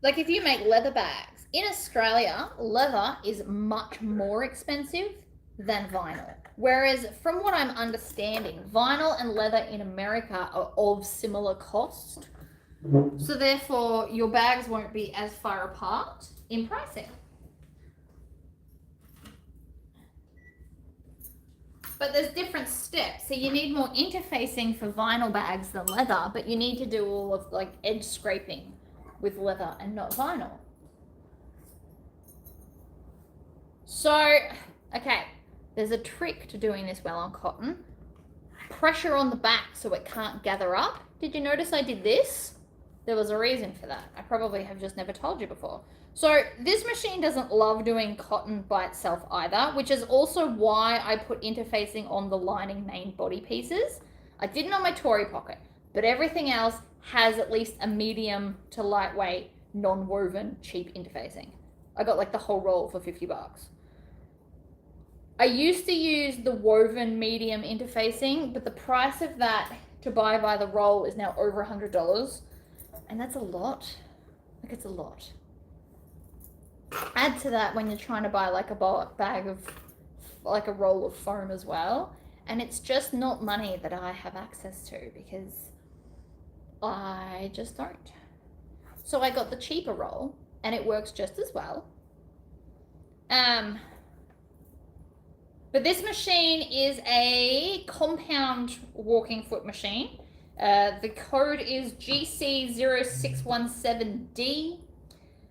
Like if you make leather bags, in Australia, leather is much more expensive than vinyl. Whereas from what I'm understanding, vinyl and leather in America are of similar cost. So therefore, your bags won't be as far apart in pricing. But there's different steps. So you need more interfacing for vinyl bags than leather, but you need to do all of like edge scraping with leather and not vinyl. So, okay, there's a trick to doing this well on cotton. Pressure on the back so it can't gather up. Did you notice I did this? There was a reason for that. I probably have just never told you before. So this machine doesn't love doing cotton by itself either, which is also why I put interfacing on the lining main body pieces. I didn't on my Tory pocket, but everything else has at least a medium to lightweight, non-woven, cheap interfacing. I got like the whole roll for 50 bucks. I used to use the woven medium interfacing, but the price of that to buy by the roll is now over $100. And that's a lot. Like, it's a lot. Add to that when you're trying to buy like a bag of, like a roll of foam as well. And it's just not money that I have access to because I just don't. So I got the cheaper roll and it works just as well. But this machine is a compound walking foot machine. The code is GC0617D.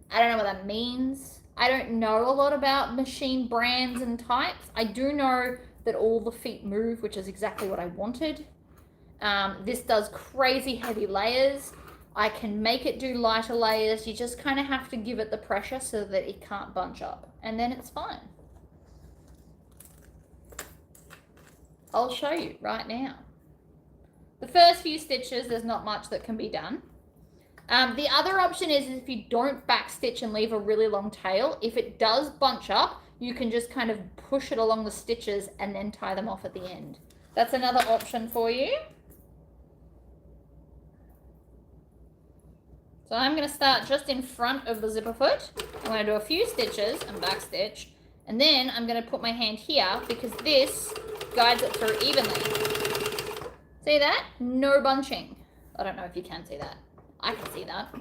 I don't know what that means. I don't know a lot about machine brands and types. I do know that all the feet move, which is exactly what I wanted. This does crazy heavy layers. I can make it do lighter layers. You just kind of have to give it the pressure so that it can't bunch up. And then it's fine. I'll show you right now. The first few stitches, there's not much that can be done. The other option is if you don't backstitch and leave a really long tail, if it does bunch up, you can just kind of push it along the stitches and then tie them off at the end. That's another option for you. So I'm going to start just in front of the zipper foot. I'm going to do a few stitches and backstitch, and then I'm going to put my hand here because this guides it through evenly. See that? No bunching. I don't know if you can see that. I can see that.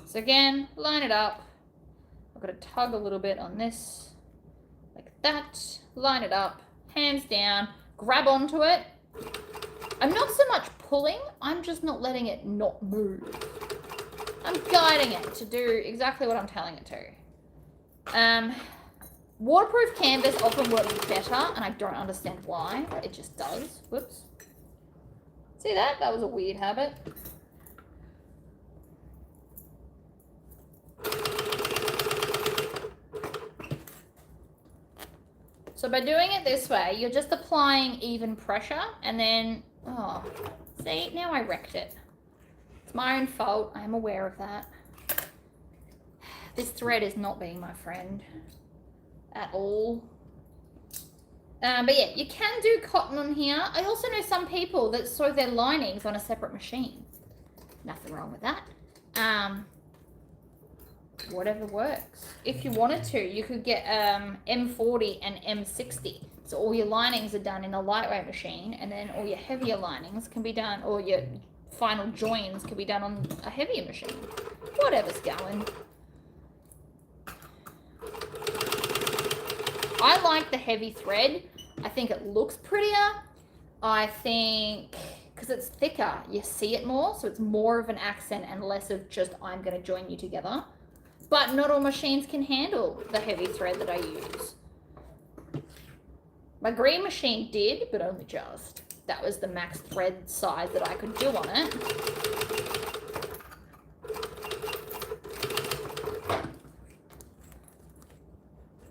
So again, line it up. I've got to tug a little bit on this, like that. Line it up, hands down, grab onto it. I'm not so much pulling, I'm just not letting it not move. I'm guiding it to do exactly what I'm telling it to. Waterproof canvas often works better, and I don't understand why, but it just does. Whoops. See that? That was a weird habit. So by doing it this way, you're just applying even pressure, and then, oh, see, now I wrecked it. It's my own fault. I am aware of that. This thread is not being my friend at all. But yeah, you can do cotton on here. I also know some people that sew their linings on a separate machine. Nothing wrong with that. Whatever works. If you wanted to, you could get M40 and M60. So all your linings are done in a lightweight machine, and then all your heavier linings can be done, or your final joins can be done on a heavier machine. Whatever's going. I like the heavy thread. I think it looks prettier. I think, because it's thicker, you see it more, so it's more of an accent and less of just, I'm going to join you together. But not all machines can handle the heavy thread that I use. My green machine did, but only just. That was the max thread size that I could do on it.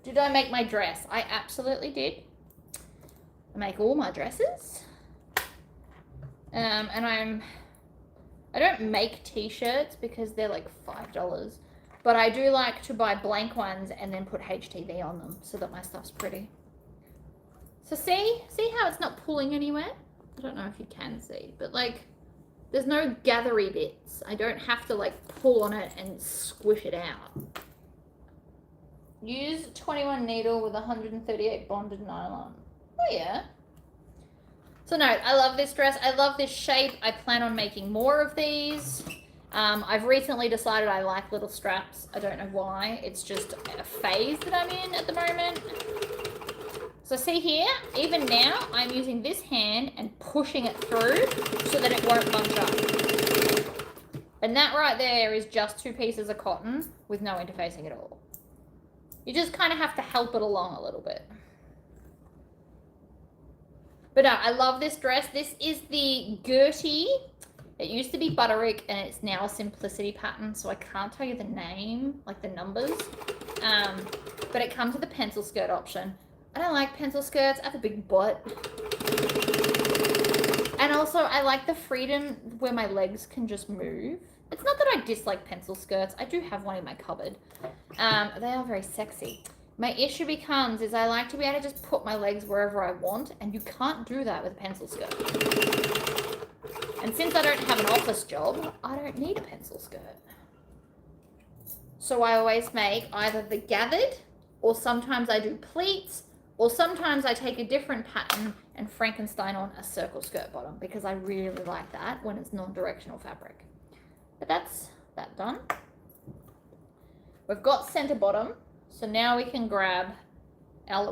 Did I make my dress? I absolutely did. I make all my dresses. And I don't make t-shirts because they're like $5. But I do like to buy blank ones and then put HTV on them so that my stuff's pretty. So see how it's not pulling anywhere? I don't know if you can see, but like there's no gathery bits. I don't have to like pull on it and squish it out. Use 21 needle with 138 bonded nylon. Oh yeah. So no, I love this dress. I love this shape. I plan on making more of these. I've recently decided I like little straps. I don't know why. It's just a phase that I'm in at the moment. So see here, even now, I'm using this hand and pushing it through so that it won't bunch up. And that right there is just 2 pieces of cotton with no interfacing at all. You just kind of have to help it along a little bit. But no, I love this dress. This is the Gertie. It used to be Butterick and it's now a Simplicity pattern, so I can't tell you the name, like the numbers. But it comes with a pencil skirt option. I don't like pencil skirts. I have a big butt. And also, I like the freedom where my legs can just move. It's not that I dislike pencil skirts. I do have one in my cupboard. They are very sexy. My issue becomes is I like to be able to just put my legs wherever I want, and you can't do that with a pencil skirt. And since I don't have an office job, I don't need a pencil skirt. So I always make either the gathered, or sometimes I do pleats, or sometimes I take a different pattern and Frankenstein on a circle skirt bottom, because I really like that when it's non-directional fabric. But that's that done. We've got center bottom, so now we can grab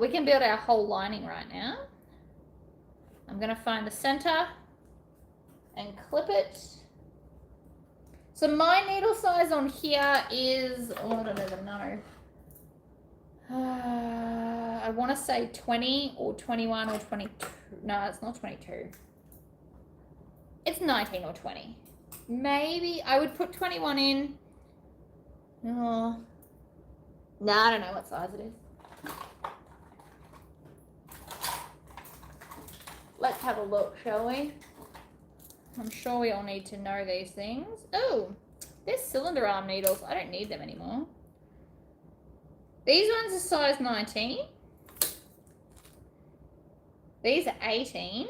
we can build our whole lining right now. I'm gonna find the center and clip it. So my needle size on here is, oh, I don't even know. I want to say 20 or 21 or 22. No, it's not 22. It's 19 or 20. Maybe I would put 21 in. Oh. No, I don't know what size it is. Let's have a look, shall we? I'm sure we all need to know these things. Oh, there's cylinder arm needles. I don't need them anymore. These ones are size 19. These are 18.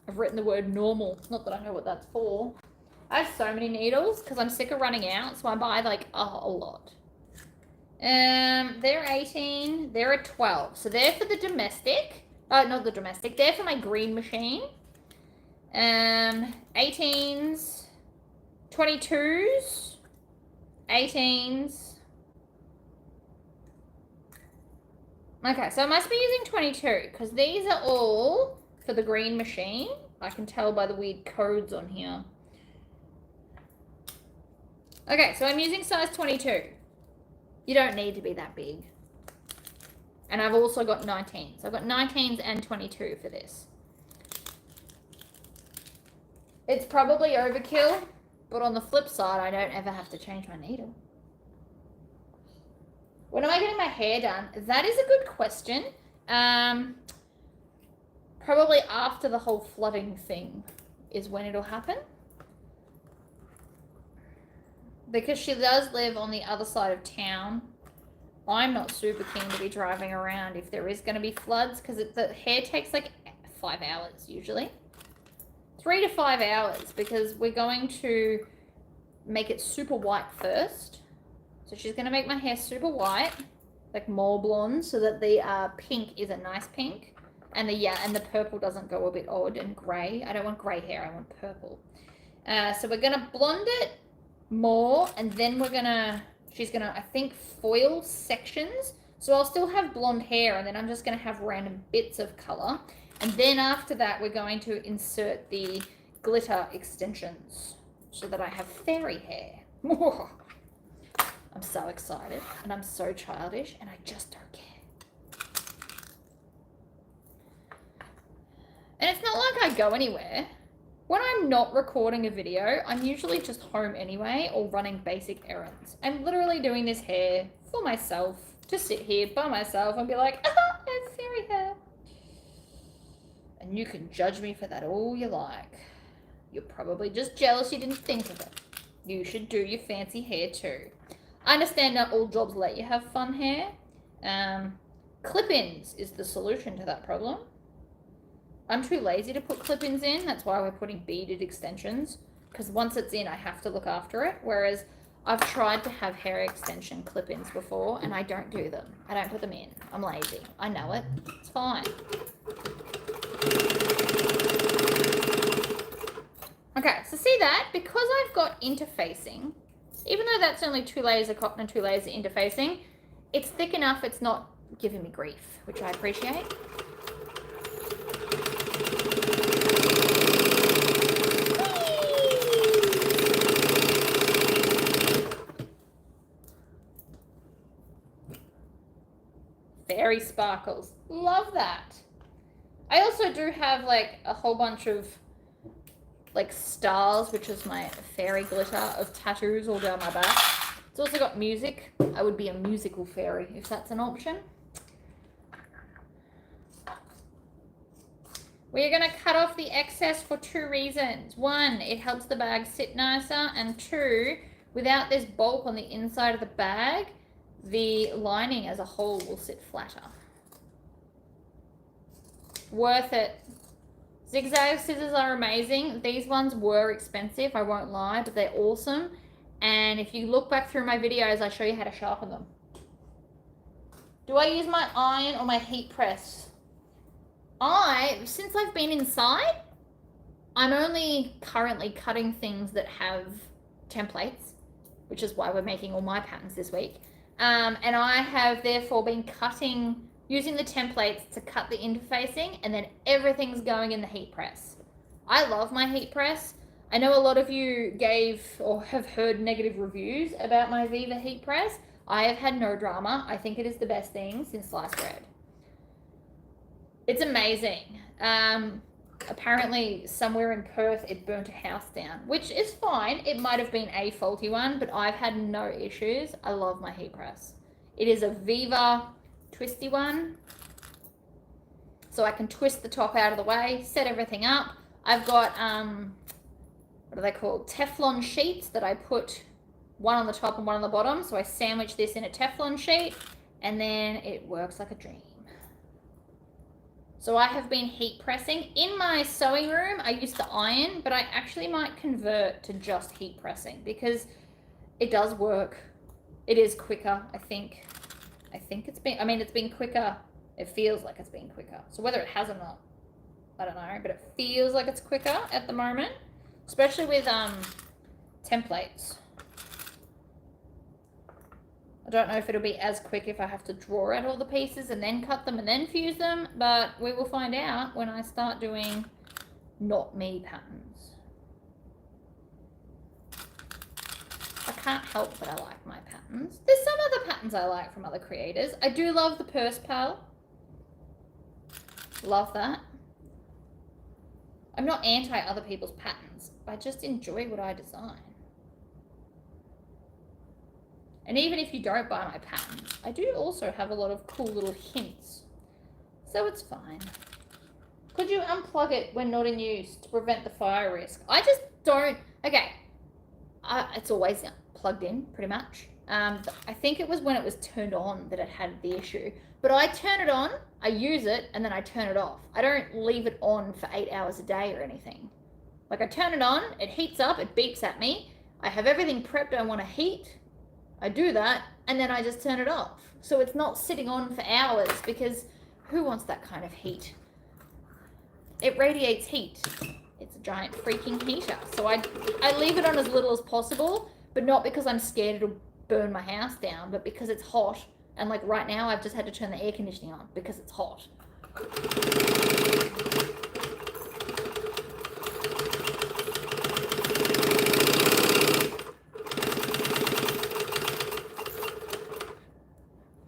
I've written the word normal. Not that I know what that's for. I have so many needles because I'm sick of running out, so I buy like a lot. They're 18. They're a 12. So they're for the domestic. Not the domestic. They're for my green machine. 18s, 22s, 18s. Okay, so I must be using 22 because these are all for the green machine. I can tell by the weird codes on here. Okay, so I'm using size 22. You don't need to be that big. And I've also got 19s. I've got 19s and 22 for this. It's probably overkill, but on the flip side, I don't ever have to change my needle. When am I getting my hair done? That is a good question. Probably after the whole flooding thing is when it'll happen. Because she does live on the other side of town. I'm not super keen to be driving around if there is going to be floods, because the hair takes like 5 hours usually. 3 to 5 hours, because we're going to make it super white first. So she's going to make my hair super white, like more blonde, so that the pink is a nice pink. And the purple doesn't go a bit odd and grey. I don't want grey hair, I want purple. So we're going to blonde it more, and then she's going to, I think, foil sections. So I'll still have blonde hair, and then I'm just going to have random bits of colour. And then after that, we're going to insert the glitter extensions so that I have fairy hair. I'm so excited, and I'm so childish, and I just don't care. And it's not like I go anywhere. When I'm not recording a video, I'm usually just home anyway, or running basic errands. I'm literally doing this hair for myself, to sit here by myself and be like, ah, I have fairy hair. And you can judge me for that all you like. You're probably just jealous you didn't think of it. You should do your fancy hair too. I understand not all jobs let you have fun hair. Clip-ins is the solution to that problem. I'm too lazy to put clip-ins in. That's why we're putting beaded extensions. Because once it's in, I have to look after it. Whereas I've tried to have hair extension clip-ins before, and I don't do them. I don't put them in. I'm lazy. I know it. It's fine. Okay, so see that? Because I've got interfacing, even though that's only 2 layers of cotton and 2 layers of interfacing, it's thick enough it's not giving me grief, which I appreciate. Fairy sparkles. Love that. I also do have like a whole bunch of like stars, which is my fairy glitter of tattoos all down my back. It's also got music. I would be a musical fairy if that's an option. We're going to cut off the excess for 2 reasons. 1, it helps the bag sit nicer, and 2, without this bulk on the inside of the bag, the lining as a whole will sit flatter. Worth it. Zigzag scissors are amazing. These ones were expensive, I won't lie, but they're awesome. And if you look back through my videos, I show you how to sharpen them. Do I use my iron or my heat press? Since I've been inside, I'm only currently cutting things that have templates, which is why we're making all my patterns this week. And I have therefore been using the templates to cut the interfacing, and then everything's going in the heat press. I love my heat press. I know a lot of you gave or have heard negative reviews about my Viva heat press. I have had no drama. I think it is the best thing since sliced bread. It's amazing. Apparently somewhere in Perth it burnt a house down, which is fine. It might have been a faulty one, but I've had no issues. I love my heat press. It is a Viva twisty one, so I can twist the top out of the way, set everything up. I've got what are they called, Teflon sheets that I put one on the top and one on the bottom, so I sandwich this in a Teflon sheet, and then it works like a dream. So I have been heat pressing. In my sewing room, I used to iron, but I actually might convert to just heat pressing because it does work. It is quicker, I think. It's been quicker. It feels like it's been quicker. So whether it has or not, I don't know, but it feels like it's quicker at the moment, especially with templates. I don't know if it'll be as quick if I have to draw out all the pieces and then cut them and then fuse them, but we will find out when I start doing not me patterns. I can't help but I like my patterns. There's some other patterns I like from other creators. I do love the purse pal. Love that. I'm not anti other people's patterns. I just enjoy what I design. And even if you don't buy my patterns, I do also have a lot of cool little hints. So it's fine. Could you unplug it when not in use to prevent the fire risk? I just don't. Okay. It's always plugged in, pretty much. I think it was when it was turned on that it had the issue. But I turn it on, I use it, and then I turn it off. I don't leave it on for 8 hours a day or anything. Like, I turn it on, it heats up, it beeps at me. I have everything prepped I want to heat. I do that, and then I just turn it off. So it's not sitting on for hours, because who wants that kind of heat? It radiates heat. It's a giant freaking heater. So I leave it on as little as possible, but not because I'm scared it'll burn my house down, but because it's hot. And like right now, I've just had to turn the air conditioning on because it's hot.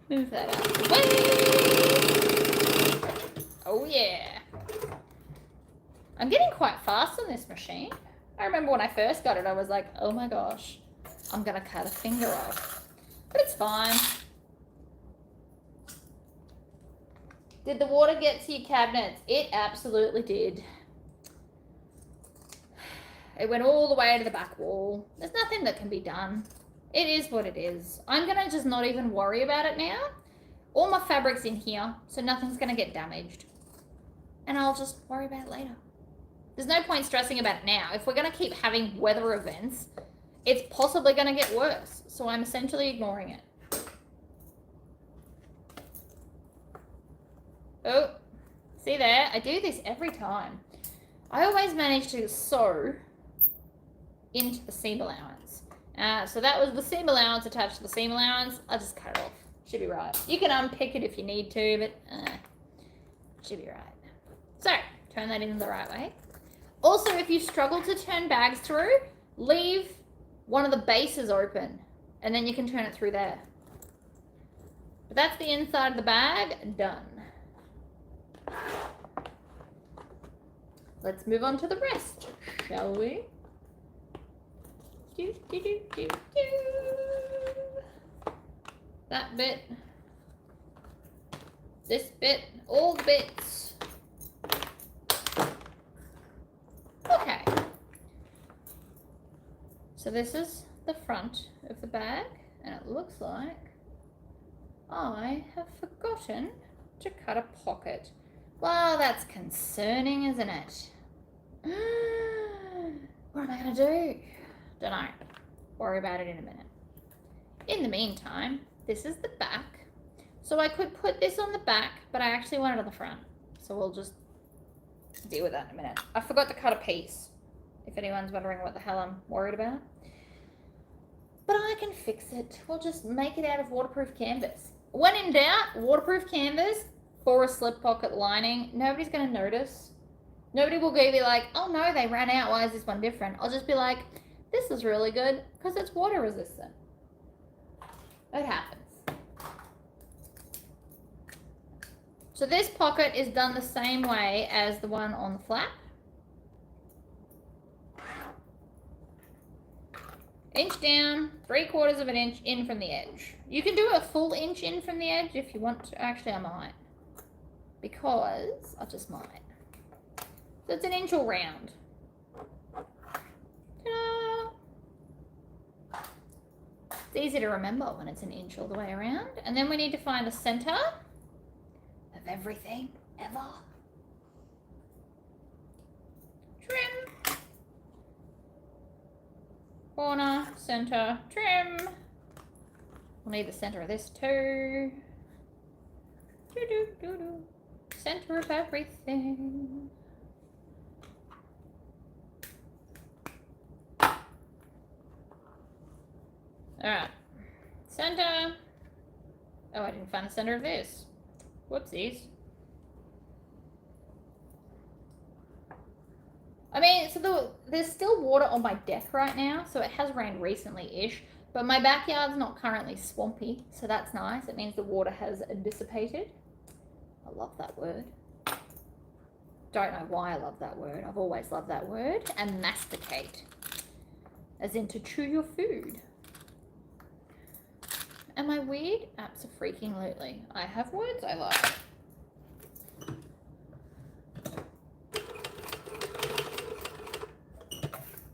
Move that out of the way. Oh yeah. I'm getting quite fast on this machine. I remember when I first got it, I was like, oh my gosh, I'm gonna cut a finger off. But it's fine. Did the water get to your cabinets? It absolutely did. It went all the way to the back wall. There's nothing that can be done. It is what it is. I'm gonna just not even worry about it now. All my fabric's in here, so nothing's gonna get damaged. And I'll just worry about it later. There's no point stressing about it now. If we're gonna keep having weather events, it's possibly gonna get worse. So I'm essentially ignoring it. Oh, see there? I do this every time. I always manage to sew into the seam allowance. So that was the seam allowance attached to the seam allowance. I'll just cut it off. Should be right. You can unpick it if you need to, but should be right. So, turn that in the right way. Also, if you struggle to turn bags through, leave one of the bases open, and then you can turn it through there. But that's the inside of the bag done. Let's move on to the rest, shall we? Do, do, do, do, do. That bit. This bit. All the bits. Okay. So this is the front of the bag, and it looks like I have forgotten to cut a pocket. Well, that's concerning, isn't it? What am I going to do? Don't know. Worry about it in a minute. In the meantime, this is the back. So I could put this on the back, but I actually want it on the front. So we'll just deal with that in a minute. I forgot to cut a piece, if anyone's wondering what the hell I'm worried about. But I can fix it. We'll just make it out of waterproof canvas. When in doubt, waterproof canvas for a slip pocket lining. Nobody's going to notice. Nobody will go be like, oh no, they ran out. Why is this one different? I'll just be like, this is really good because it's water resistant. It happens. So this pocket is done the same way as the one on the flap. Inch down, 3/4 of an inch in from the edge. You can do a full inch in from the edge if you want to. Actually, I might. Because I just might. So it's an inch all round. Ta-da! It's easy to remember when it's an inch all the way around. And then we need to find the center of everything ever. Trim. Corner, center, trim. We'll need the center of this too. Doo-doo-doo-doo. Center of everything. Alright. Center. Oh, I didn't find the center of this. Whoopsies. I mean, so there's still water on my deck right now, so it has rained recently-ish. But my backyard's not currently swampy, so that's nice. It means the water has dissipated. I love that word. Don't know why I love that word. I've always loved that word. And masticate, as in to chew your food. Am I weird? Abso-freaking-lutely. I have words I like.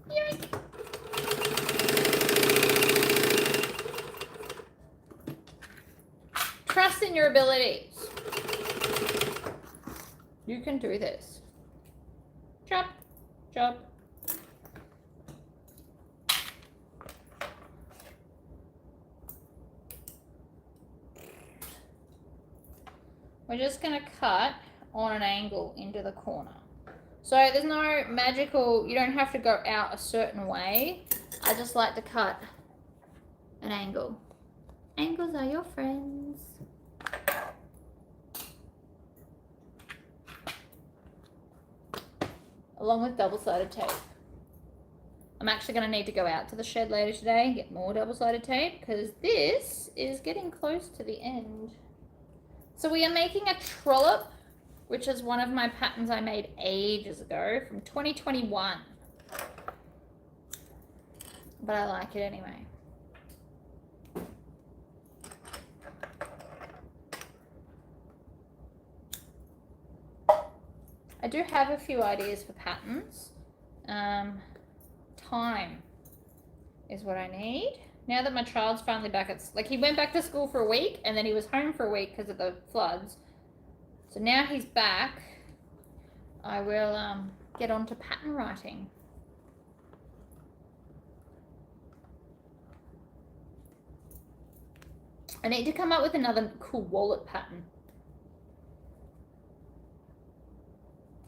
Yoink. Trust in your abilities. You can do this. Chop, chop. We're just going to cut on an angle into the corner. So there's no magical, you don't have to go out a certain way. I just like to cut an angle. Angles are your friends. Along with double-sided tape. I'm actually going to need to go out to the shed later today and get more double-sided tape because this is getting close to the end. So we are making a trollop, which is one of my patterns I made ages ago from 2021. But I like it anyway. I do have a few ideas for patterns. Time is what I need. Now that my child's finally back at, like, he went back to school for a week and then he was home for a week because of the floods. So now he's back, I will get on to pattern writing. I need to come up with another cool wallet pattern.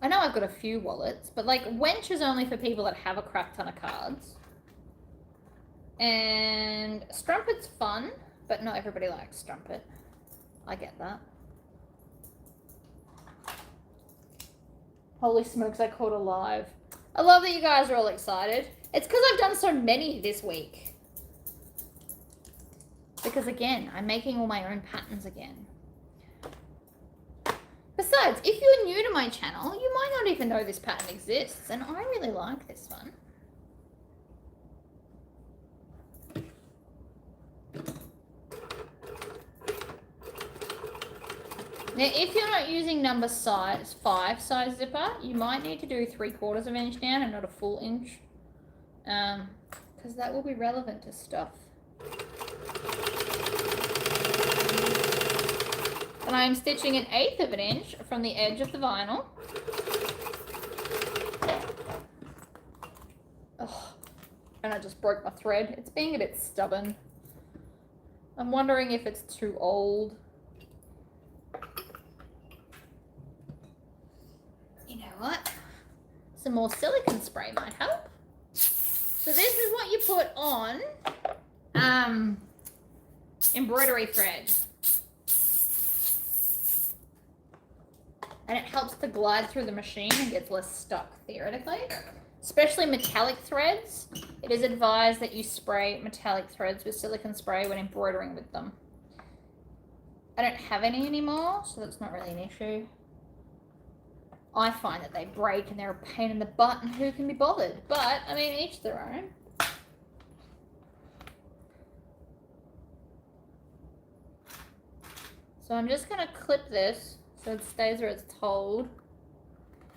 I know I've got a few wallets, but like Wench is only for people that have a crap ton of cards. And Strumpet's fun, but not everybody likes Strumpet. I get that. Holy smokes, I caught a live. I love that you guys are all excited. It's because I've done so many this week. Because again, I'm making all my own patterns again. Besides, if you're new to my channel, you might not even know this pattern exists, and I really like this one. Now, if you're not using number size 5 size zipper, you might need to do 3/4 of an inch down and not a full inch, because that will be relevant to stuff. And I'm stitching 1/8 of an inch from the edge of the vinyl. Oh, and I just broke my thread. It's being a bit stubborn. I'm wondering if it's too old. You know what? Some more silicone spray might help. So this is what you put on embroidery thread. And it helps to glide through the machine and gets less stuck, theoretically. Especially metallic threads. It is advised that you spray metallic threads with silicone spray when embroidering with them. I don't have any anymore, so that's not really an issue. I find that they break and they're a pain in the butt, and who can be bothered? But, I mean, each their own. So I'm just going to clip this so it stays where it's told.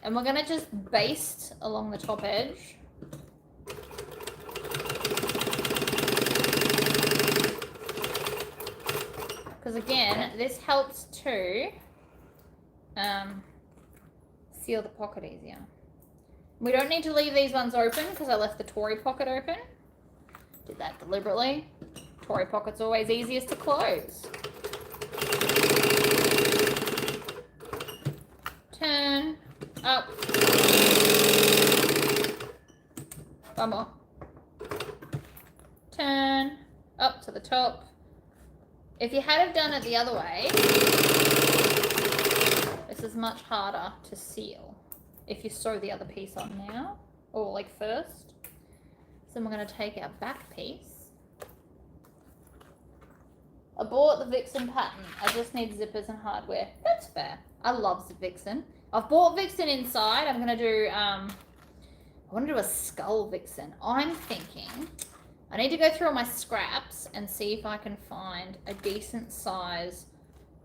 And we're going to just baste along the top edge. Because again, this helps to seal the pocket easier. We don't need to leave these ones open because I left the Tory pocket open. Did that deliberately. Tory pocket's always easiest to close. Turn up. One more. Turn up to the top. If you had have done it the other way, this is much harder to seal if you sew the other piece on now, or like first. So we're going to take our back piece I bought the Vixen pattern. I just need zippers and hardware. That's fair. I love the Vixen. I've bought Vixen inside. I'm going to do, I want to do a skull Vixen. I'm thinking I need to go through all my scraps and see if I can find a decent size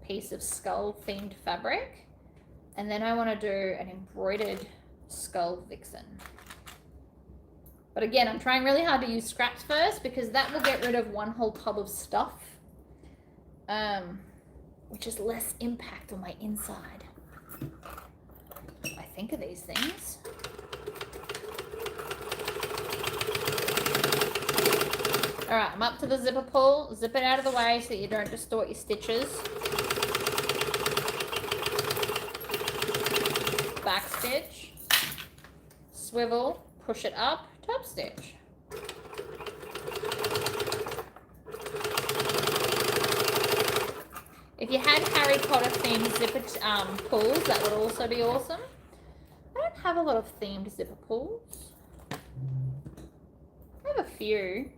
piece of skull themed fabric. And then I want to do an embroidered skull Vixen. But again, I'm trying really hard to use scraps first because that will get rid of one whole tub of stuff. Which is less impact on my inside. I think of these things. All right, I'm up to the zipper pull. Zip it out of the way so that you don't distort your stitches. Back stitch, swivel, push it up, top stitch. If you had Harry Potter themed zipper pulls, that would also be awesome. I don't have a lot of themed zipper pulls. I have a few,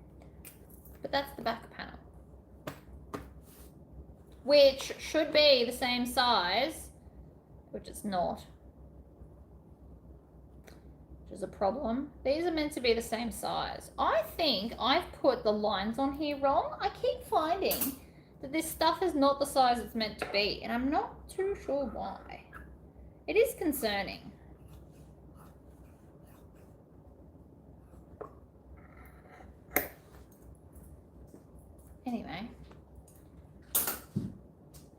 but that's the back panel, which should be the same size, which it's not, which is a problem. These are meant to be the same size. I think I've put the lines on here wrong. I keep finding that this stuff is not the size it's meant to be, and I'm not too sure why. It is concerning. Anyway.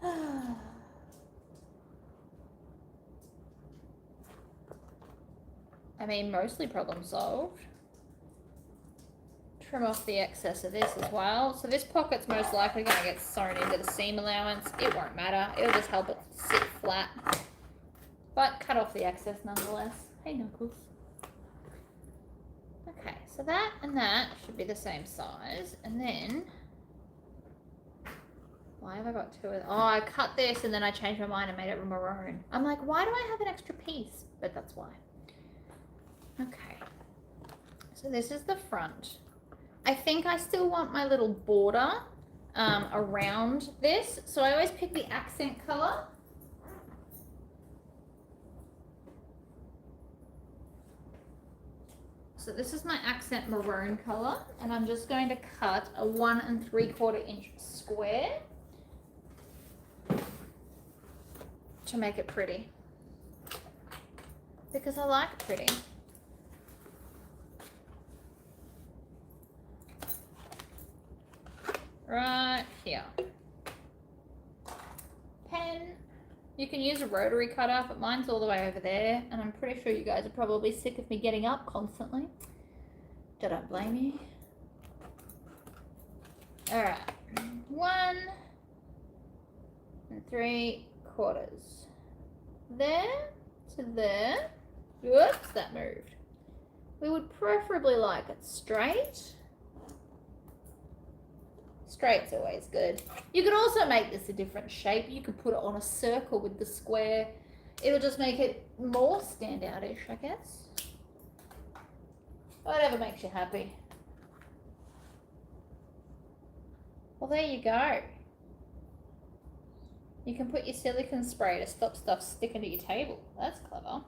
I mean, mostly problem solved. Trim off the excess of this as well. So this pocket's most likely going to get sewn into the seam allowance. It won't matter. It'll just help it sit flat. But cut off the excess nonetheless. Hey, Knuckles. Okay, so that and that should be the same size. And then, why have I got two of them? Oh, I cut this and then I changed my mind and made it maroon. I'm like, why do I have an extra piece? But that's why. Okay. So this is the front. I think I still want my little border around this. So I always pick the accent color. So this is my accent maroon color, and I'm just going to cut a 1 3/4 inch square to make it pretty, because I like pretty. Right here. Pen. You can use a rotary cutter, but mine's all the way over there, and I'm pretty sure you guys are probably sick of me getting up constantly. Don't blame you. All right, 1 3/4. There to there. Whoops, that moved. We would preferably like it straight. Straight's always good. You could also make this a different shape. You could put it on a circle with the square. It'll just make it more standout-ish, I guess. Whatever makes you happy. Well, there you go. You can put your silicone spray to stop stuff sticking to your table. That's clever.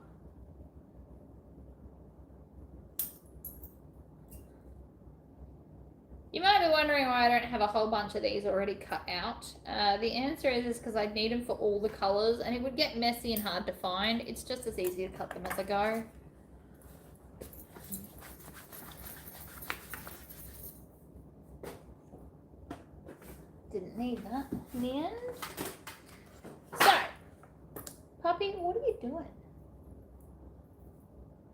You might be wondering why I don't have a whole bunch of these already cut out. The answer is because I need them for all the colors, and it would get messy and hard to find. It's just as easy to cut them as I go. Didn't need that in the end. So, puppy, what are you doing?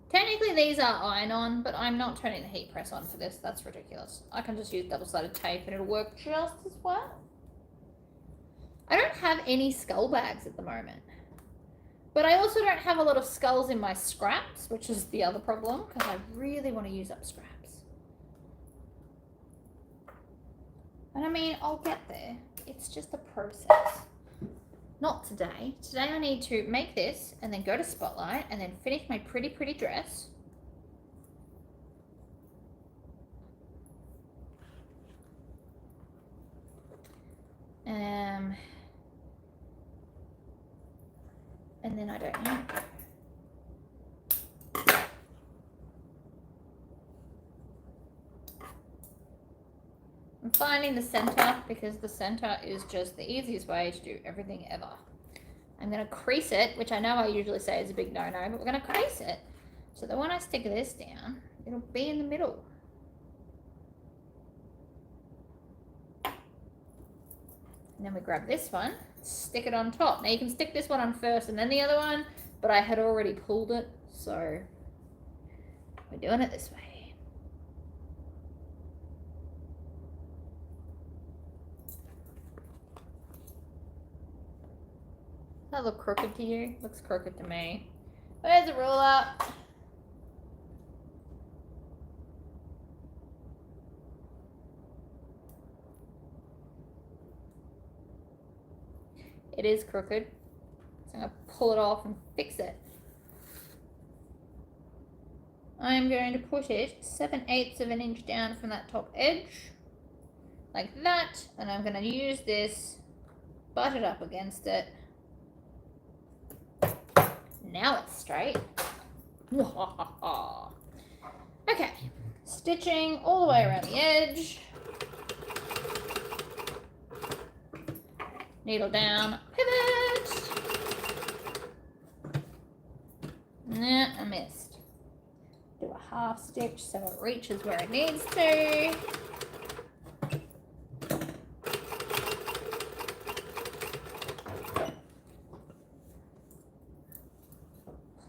Technically these are iron-on, but I'm not turning the heat press on for this. That's ridiculous. I can just use double-sided tape and it'll work just as well. I don't have any skull bags at the moment. But I also don't have a lot of skulls in my scraps, which is the other problem, because I really want to use up scraps. And I mean, I'll get there. It's just a process. Not today. Today I need to make this and then go to Spotlight and then finish my pretty, pretty dress. And then I don't know. I'm finding the center because the center is just the easiest way to do everything ever. I'm going to crease it, which I know I usually say is a big no-no, but we're going to crease it so that when I stick this down, it'll be in the middle. And then we grab this one, stick it on top. Now you can stick this one on first and then the other one, but I had already pulled it, so we're doing it this way. Does that look crooked to you? Looks crooked to me. Where's the ruler? It is crooked, so I'm going to pull it off and fix it. I'm going to put it 7/8 of an inch down from that top edge, like that, and I'm going to use this, butt it up against it. Now it's straight. Okay, stitching all the way around the edge. Needle down, pivot. Nah, I missed. Do a half stitch so it reaches where it needs to.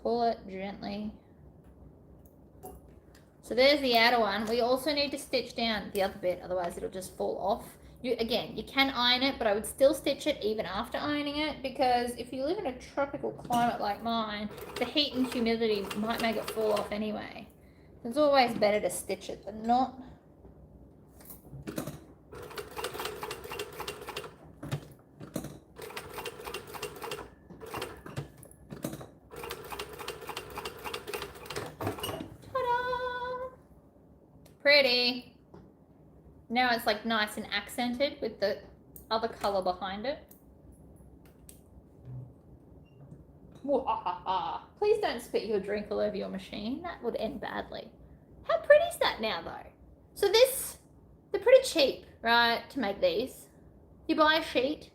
Pull it gently. So there's the outer one. We also need to stitch down the other bit, otherwise it'll just fall off. Again, you can iron it, but I would still stitch it even after ironing it, because if you live in a tropical climate like mine, the heat and humidity might make it fall off anyway. It's always better to stitch it than not. Ta-da! Pretty. Now it's like nice and accented with the other color behind it. Please don't spit your drink all over your machine. That would end badly. How pretty is that now though? So they're pretty cheap, right, to make these. You buy a sheet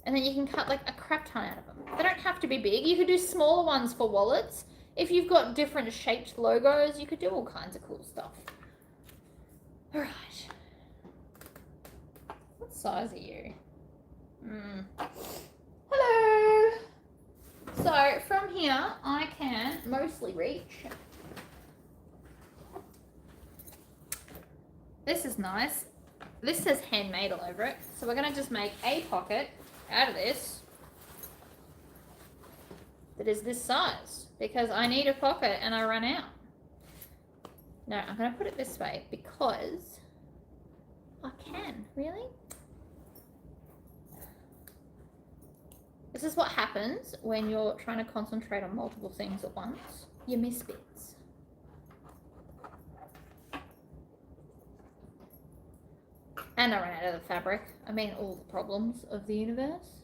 and then you can cut like a crap ton out of them. They don't have to be big. You could do smaller ones for wallets. If you've got different shaped logos, you could do all kinds of cool stuff. All right. What size are you? Hello. So from here, I can mostly reach. This is nice. This says handmade all over it. So we're going to just make a pocket out of this that is this size, because I need a pocket and I run out. No, I'm going to put it this way because I can. Really? This is what happens when you're trying to concentrate on multiple things at once. You miss bits. And I ran out of the fabric. I mean, all the problems of the universe.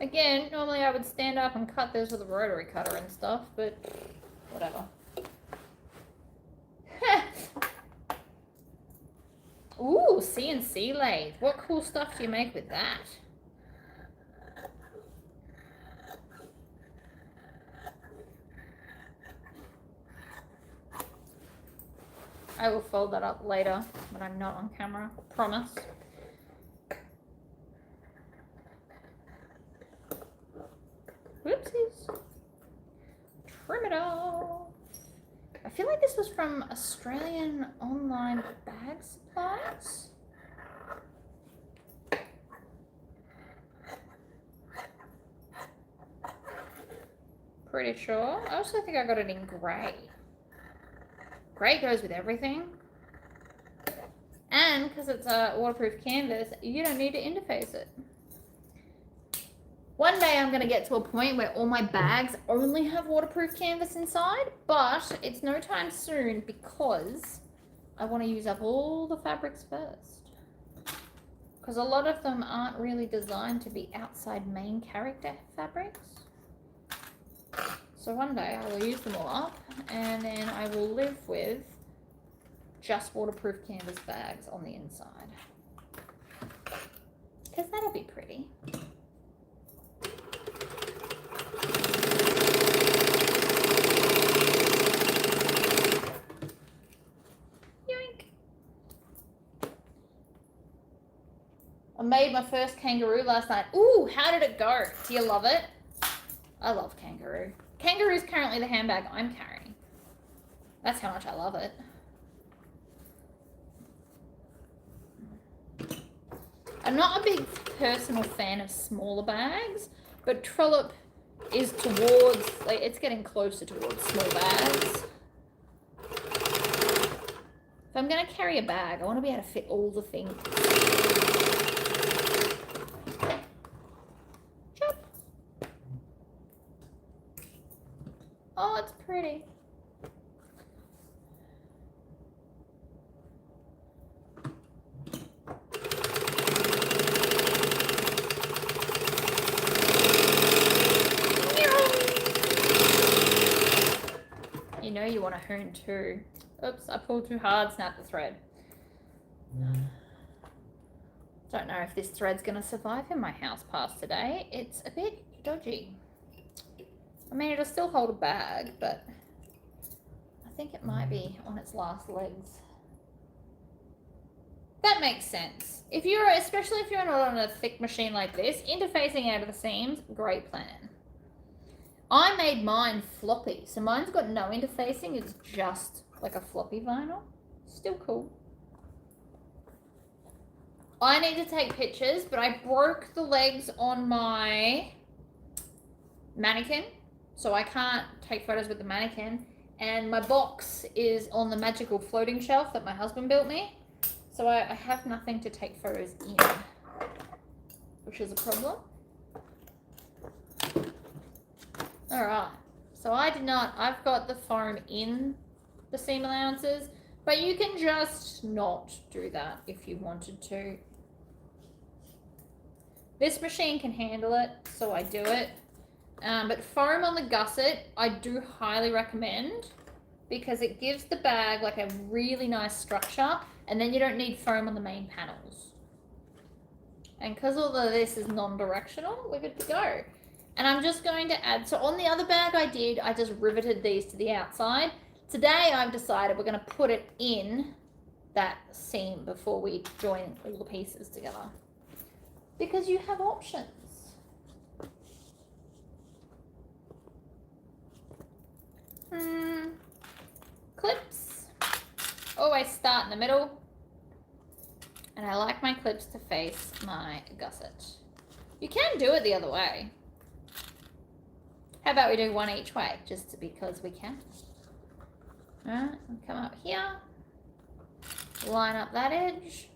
Again, normally I would stand up and cut this with a rotary cutter and stuff, but whatever. Ooh, CNC lathe. What cool stuff do you make with that? I will fold that up later when I'm not on camera, I promise. Whoopsies. Trim it off. I feel like this was from Australian online bag supplies. Pretty sure. I also think I got it in grey. Grey goes with everything. And because it's a waterproof canvas, you don't need to interface it. One day I'm going to get to a point where all my bags only have waterproof canvas inside, but it's no time soon because I want to use up all the fabrics first. because a lot of them aren't really designed to be outside main character fabrics. So one day I will use them all up, and then I will live with just waterproof canvas bags on the inside. Because that'll be pretty. I made my first kangaroo last night. Ooh, how did it go? Do you love it? I love kangaroo. Kangaroo is currently the handbag I'm carrying. That's how much I love it. I'm not a big personal fan of smaller bags, but Trollop is towards, like, it's getting closer towards small bags. If I'm going to carry a bag, I want to be able to fit all the things. Oh, it's pretty. You know you want to hoon too. Oops, I pulled too hard, snapped the thread. Don't know if this thread's going to survive in my house pass today. It's a bit dodgy. I mean, it'll still hold a bag, but I think it might be on its last legs. That makes sense. If you're, especially if you're not on a thick machine like this, interfacing out of the seams, great plan. I made mine floppy, so mine's got no interfacing. It's just like a floppy vinyl. Still cool. I need to take pictures, but I broke the legs on my mannequin, so I can't take photos with the mannequin. And my box is on the magical floating shelf that my husband built me. So I have nothing to take photos in, which is a problem. All right, so I've got the foam in the seam allowances, but you can just not do that if you wanted to. This machine can handle it, so I do it. But foam on the gusset, I do highly recommend because it gives the bag like a really nice structure, and then you don't need foam on the main panels. And because all of this is non-directional, we're good to go. And I'm just going to add, so on the other bag I just riveted these to the outside. Today I've decided we're going to put it in that seam before we join all the pieces together. Because you have options. Clips. Always start in the middle. And I like my clips to face my gusset. You can do it the other way. How about we do one each way, just because we can. Alright, come up here. Line up that edge.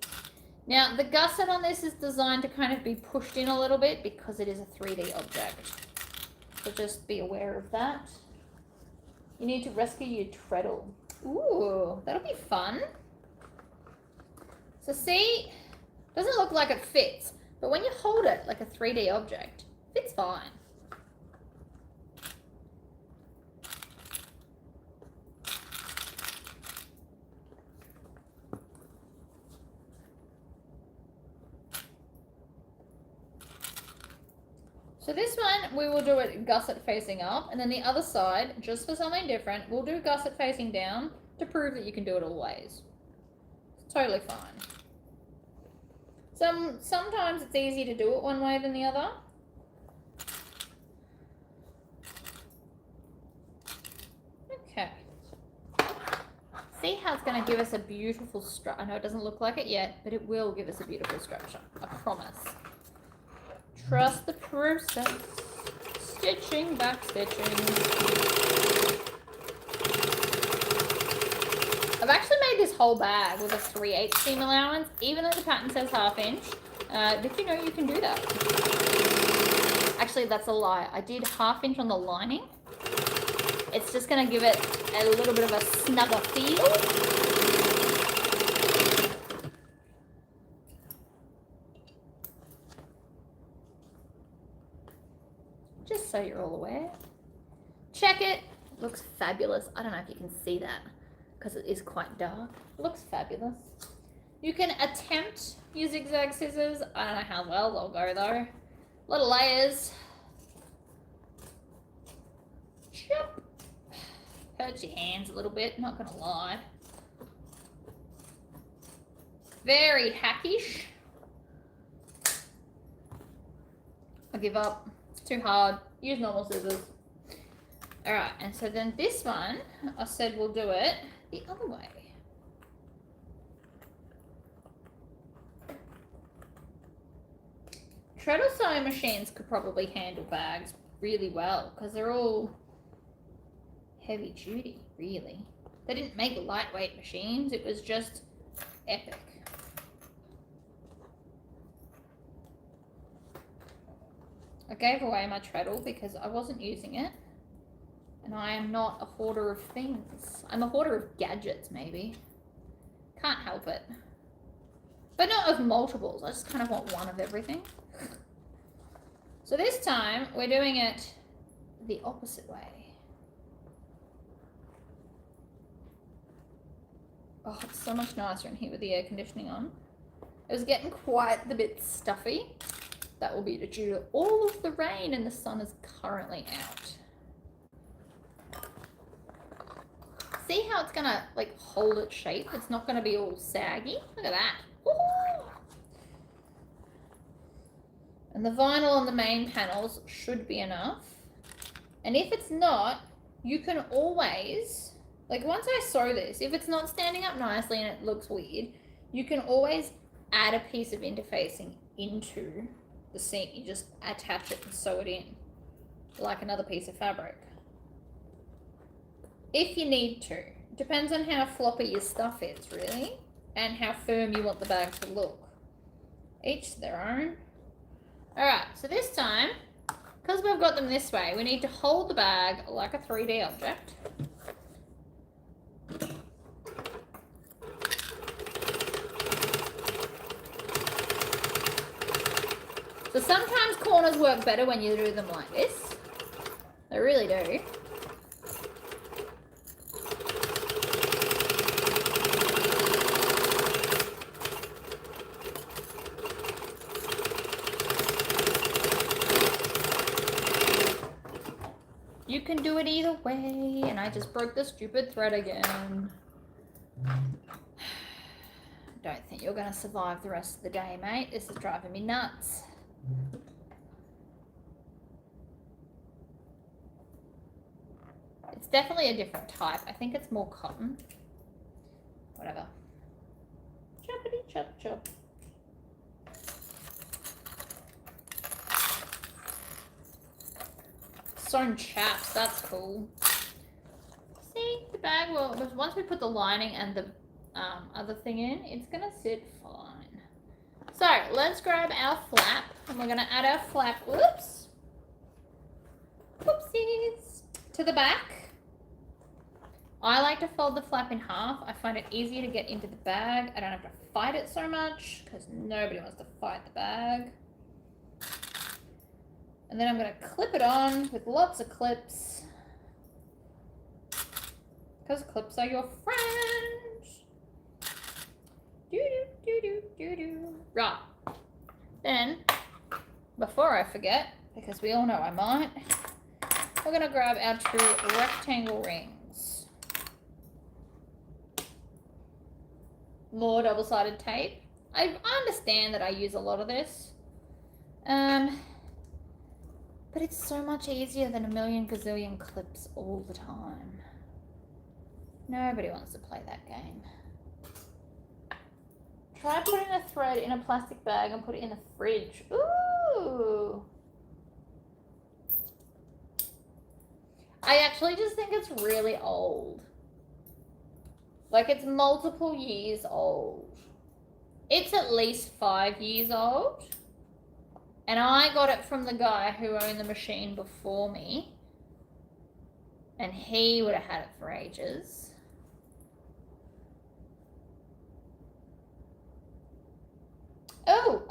Now, the gusset on this is designed to kind of be pushed in a little bit because it is a 3D object. So just be aware of that. You need to rescue your treadle. Ooh, that'll be fun. So see, doesn't look like it fits, but when you hold it like a 3D object, it fits fine. So this one, we will do it gusset facing up, and then the other side, just for something different, we'll do gusset facing down to prove that you can do it all ways. It's totally fine. Sometimes it's easier to do it one way than the other. Okay. See how it's going to give us a beautiful structure. I know it doesn't look like it yet, but it will give us a beautiful structure. I promise. Trust the process. Stitching, back stitching. I've actually made this whole bag with a 3/8 seam allowance, even though the pattern says 1/2 inch. Did you know you can do that? Actually, that's a lie. I did 1/2 inch on the lining. It's just going to give it a little bit of a snugger feel. so you're all aware. Check it. It looks fabulous. I don't know if you can see that because it is quite dark. It looks fabulous. You can attempt use zigzag scissors. I don't know how well they'll go though. Little layers. Chop. Hurts your hands a little bit, not gonna lie. Very hackish. I give up. It's too hard. Use normal scissors. Alright, and so then this one, I said we'll do it the other way. Treadle sewing machines could probably handle bags really well because they're all heavy duty, really. They didn't make lightweight machines, it was just epic. I gave away my treadle because I wasn't using it. And I am not a hoarder of things. I'm a hoarder of gadgets, maybe. Can't help it. But not of multiples. I just kind of want one of everything. So this time, we're doing it the opposite way. Oh, it's so much nicer in here with the air conditioning on. It was getting quite a bit stuffy. That will be due to all of the rain and the sun is currently out. See how it's gonna like hold its shape? It's not gonna be all saggy. Look at that. Ooh. And the vinyl on the main panels should be enough. And if it's not, you can always, like once I sew this, if it's not standing up nicely and it looks weird, you can always add a piece of interfacing into the seam. You just attach it and sew it in like another piece of fabric. If you need to. Depends on how floppy your stuff is, really, and how firm you want the bag to look. Each their own. Alright, so this time, because we've got them this way, we need to hold the bag like a 3D object. So sometimes corners work better when you do them like this. They really do. You can do it either way, and I just broke the stupid thread again. Don't think you're gonna survive the rest of the day, mate. This is driving me nuts. It's definitely a different type. I think it's more cotton. Whatever. Choppity chop chop. Sewn chaps, that's cool. See, the bag will, once we put the lining and the other thing in, it's gonna sit fine. So let's grab our flap and we're gonna add our flap, whoops, whoopsies, to the back. I like to fold the flap in half. I find it easier to get into the bag. I don't have to fight it so much because nobody wants to fight the bag. And then I'm going to clip it on with lots of clips. Because clips are your friends. Do-do-do-do-do-do. Right. Then, before I forget, because we all know I might, we're going to grab our 2 rectangle rings. More double-sided tape. I understand that I use a lot of this. But it's so much easier than a million gazillion clips all the time. Nobody wants to play that game. Try putting a thread in a plastic bag and put it in the fridge. Ooh! I actually just think it's really old. Like it's multiple years old. It's at least 5 years old. And I got it from the guy who owned the machine before me. And he would have had it for ages. Oh,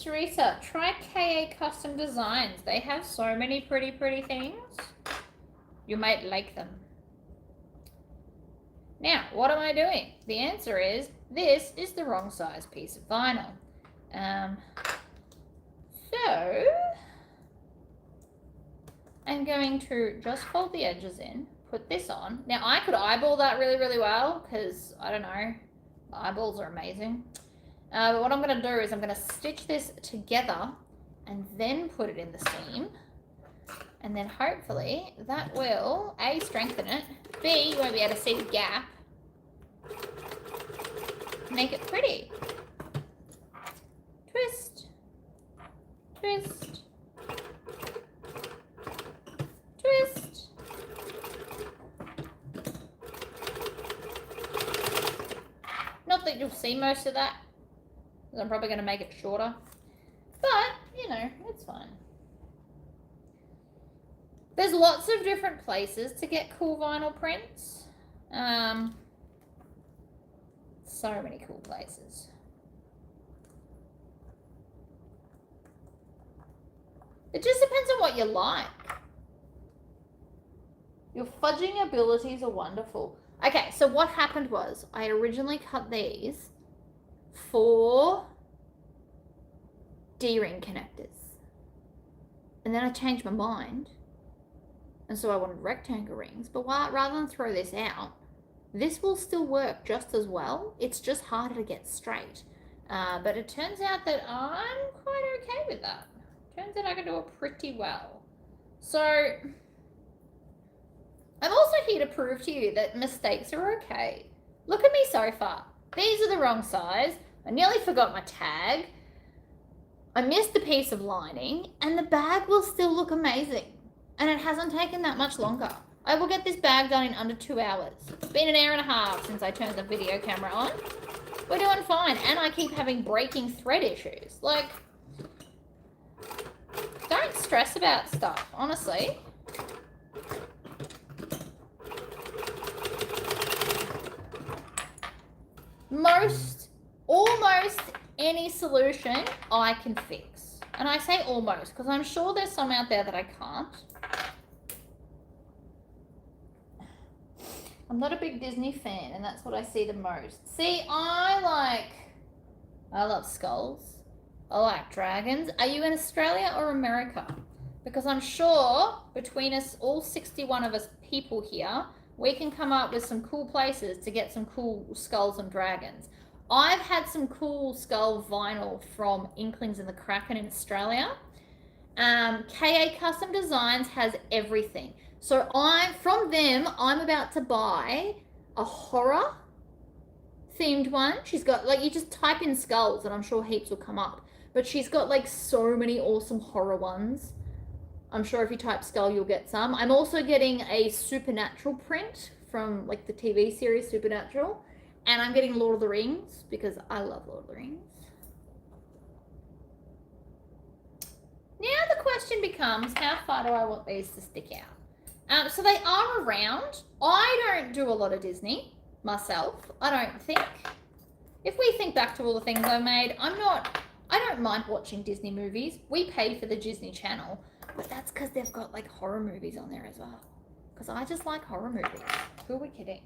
Teresa, try KA Custom Designs. They have so many pretty things. You might like them. Now, what am I doing? The answer is, this is the wrong size piece of vinyl. So, I'm going to just fold the edges in, put this on. Now, I could eyeball that really well, because, I don't know, eyeballs are amazing. But what I'm going to do is I'm going to stitch this together and then put it in the seam. And then hopefully that will, A, strengthen it, B, you won't be able to see the gap, make it pretty. Twist, twist, twist. Not that you'll see most of that, because I'm probably going to make it shorter, but, you know, it's fine. There's lots of different places to get cool vinyl prints. So many cool places. It just depends on what you like. Your fudging abilities are wonderful. Okay, so what happened was I originally cut these for D-ring connectors. And then I changed my mind. And so I wanted rectangle rings. But rather than throw this out, this will still work just as well. It's just harder to get straight. But it turns out that I'm quite okay with that. Turns out I can do it pretty well. So I'm also here to prove to you that mistakes are okay. Look at me so far. These are the wrong size. I nearly forgot my tag. I missed the piece of lining, and the bag will still look amazing. And it hasn't taken that much longer. I will get this bag done in under 2 hours. It's been an hour and a half since I turned the video camera on. We're doing fine, and I keep having breaking thread issues. Like, don't stress about stuff, honestly. Almost any solution I can fix. And I say almost, because I'm sure there's some out there that I can't. I'm not a big Disney fan, and that's what I see the most. See, I love skulls. I like dragons. Are you in Australia or America? Because I'm sure between us, all 61 of us people here, we can come up with some cool places to get some cool skulls and dragons. I've had some cool skull vinyl from Inklings and the Kraken in Australia. KA Custom Designs has everything. So from them, I'm about to buy a horror themed one. She's got, like, you just type in skulls and I'm sure heaps will come up. But she's got like so many awesome horror ones. I'm sure if you type skull, you'll get some. I'm also getting a Supernatural print from like the TV series Supernatural. And I'm getting Lord of the Rings because I love Lord of the Rings. Now the question becomes, how far do I want these to stick out? So they are around. I don't do a lot of Disney myself. I don't think. If we think back to all the things I've made, I don't mind watching Disney movies. We pay for the Disney Channel, but that's because they've got like horror movies on there as well. Because I just like horror movies. Who are we kidding?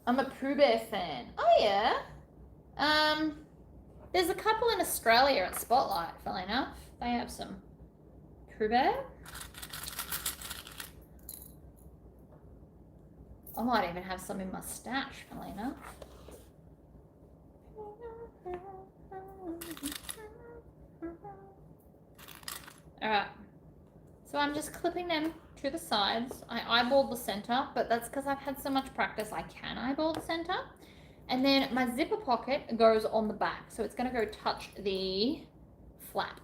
I'm a Pooh Bear fan. Oh yeah. There's a couple in Australia at Spotlight, funnily enough. They have some Pooh Bear. I might even have some in my stash, funnily enough. Alright. So I'm just clipping them to the sides. I eyeballed the center, but that's because I've had so much practice I can eyeball the center. And then my zipper pocket goes on the back. So it's going to go touch the flap.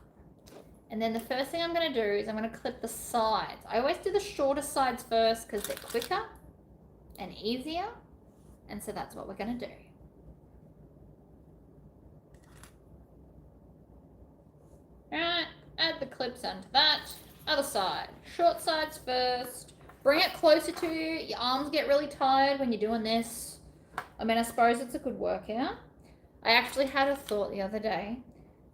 And then the first thing I'm going to do is I'm going to clip the sides. I always do the shorter sides first because they're quicker and easier. And so that's what we're going to do. Alright, add the clips onto that. Other side. Short sides first. Bring it closer to you. Your arms get really tired when you're doing this. I mean, I suppose it's a good workout. I actually had a thought the other day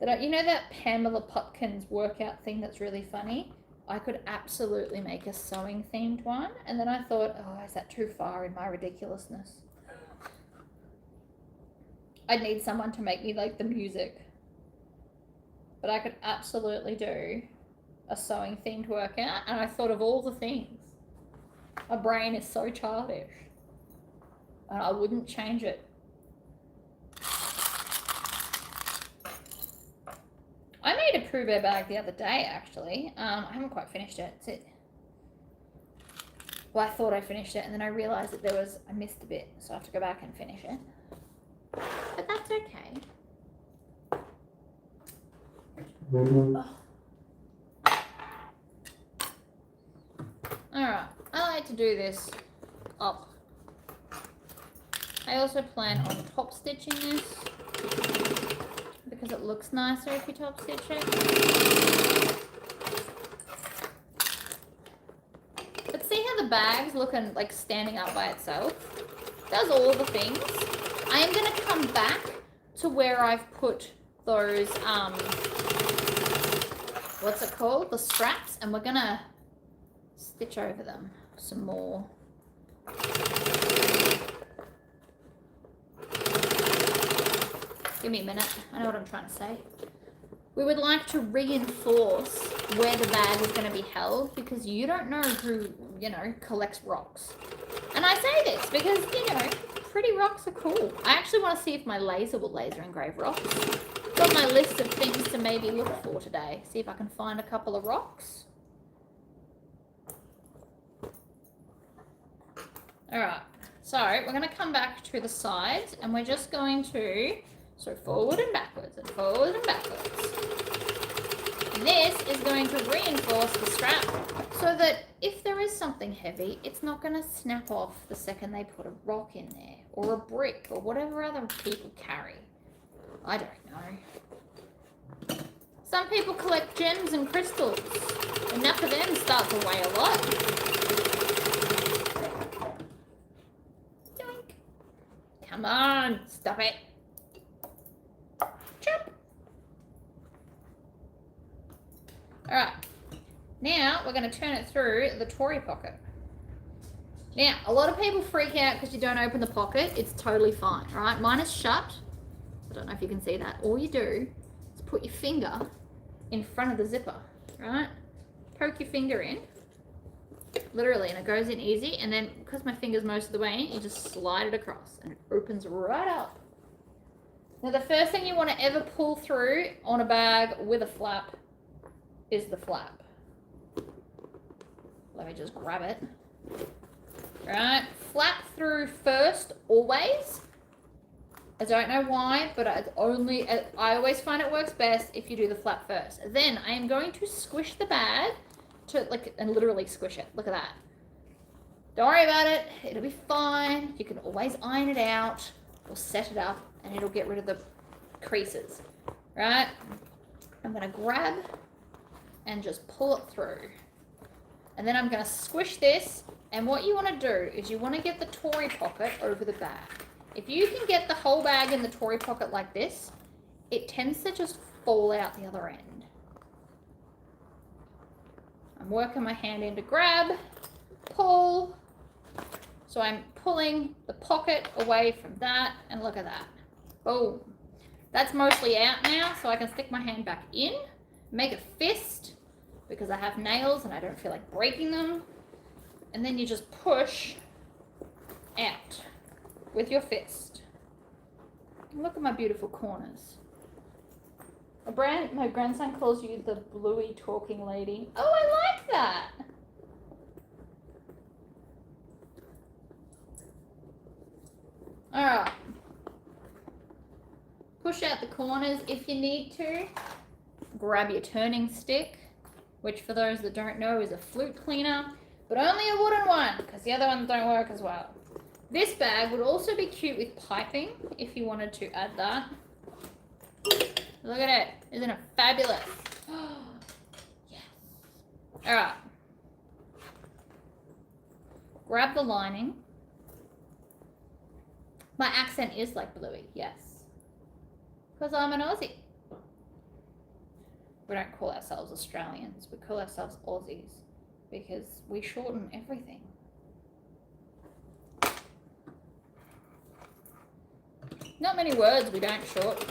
that, you know that Pamela Pupkins workout thing that's really funny? I could absolutely make a sewing themed one. And then I thought, oh, is that too far in my ridiculousness? I'd need someone to make me like the music. But I could absolutely do a sewing themed workout, and I thought of all the things. My brain is so childish. And I wouldn't change it. I made a Pooh Bear bag the other day, actually. I haven't quite finished it. Well, I thought I finished it, and then I realised that I missed a bit, so I have to go back and finish it. But that's okay. Oh. Alright, I like to do this up. I also plan on top stitching this because it looks nicer if you top stitch it. But see how the bag's looking like standing up by itself? It does all the things. I am going to come back to where I've put those, what's it called? The straps, and we're going to stitch over them some more. Give me a minute. I know what I'm trying to say. We would like to reinforce where the bag is going to be held because you don't know who, collects rocks. And I say this because, pretty rocks are cool. I actually want to see if my laser will laser engrave rocks. Got my list of things to maybe look for today. See if I can find a couple of rocks. Alright, so we're going to come back to the sides and we're just going to forward and backwards and forward and backwards. And this is going to reinforce the strap so that if there is something heavy, it's not going to snap off the second they put a rock in there or a brick or whatever other people carry. I don't know. Some people collect gems and crystals. Enough of them start to weigh a lot. Yoink. Come on, stop it. Chop. Alright, now we're going to turn it through the Tory pocket. Now, a lot of people freak out because you don't open the pocket. It's totally fine, right? Mine is shut. I don't know if you can see that. All you do is put your finger in front of the zipper, right? Poke your finger in, literally, and it goes in easy. And then, because my finger's most of the way in, you just slide it across and it opens right up. Now, the first thing you want to ever pull through on a bag with a flap is the flap. Let me just grab it. Right, flap through first, always. I don't know why, but I always find it works best if you do the flap first. Then I am going to squish the bag and literally squish it. Look at that. Don't worry about it. It'll be fine. You can always iron it out or set it up and it'll get rid of the creases. Right? I'm going to grab and just pull it through. And then I'm going to squish this. And what you want to do is you want to get the Tory pocket over the bag. If you can get the whole bag in the Tory pocket like this, it tends to just fall out the other end. I'm working my hand in to grab, pull. So I'm pulling the pocket away from that, and look at that. Boom. That's mostly out now, so I can stick my hand back in, make a fist, because I have nails and I don't feel like breaking them. And then you just push out with your fist. Look at my beautiful corners. My grandson calls you the bluey talking lady. Oh, I like that. All right. Push out the corners if you need to. Grab your turning stick, which for those that don't know is a flute cleaner. But only a wooden one, because the other ones don't work as well. This bag would also be cute with piping, if you wanted to add that. Look at it. Isn't it fabulous? Yes. Alright. Grab the lining. My accent is like Bluey, yes. Because I'm an Aussie. We don't call ourselves Australians. We call ourselves Aussies because we shorten everything. Not many words we don't shorten.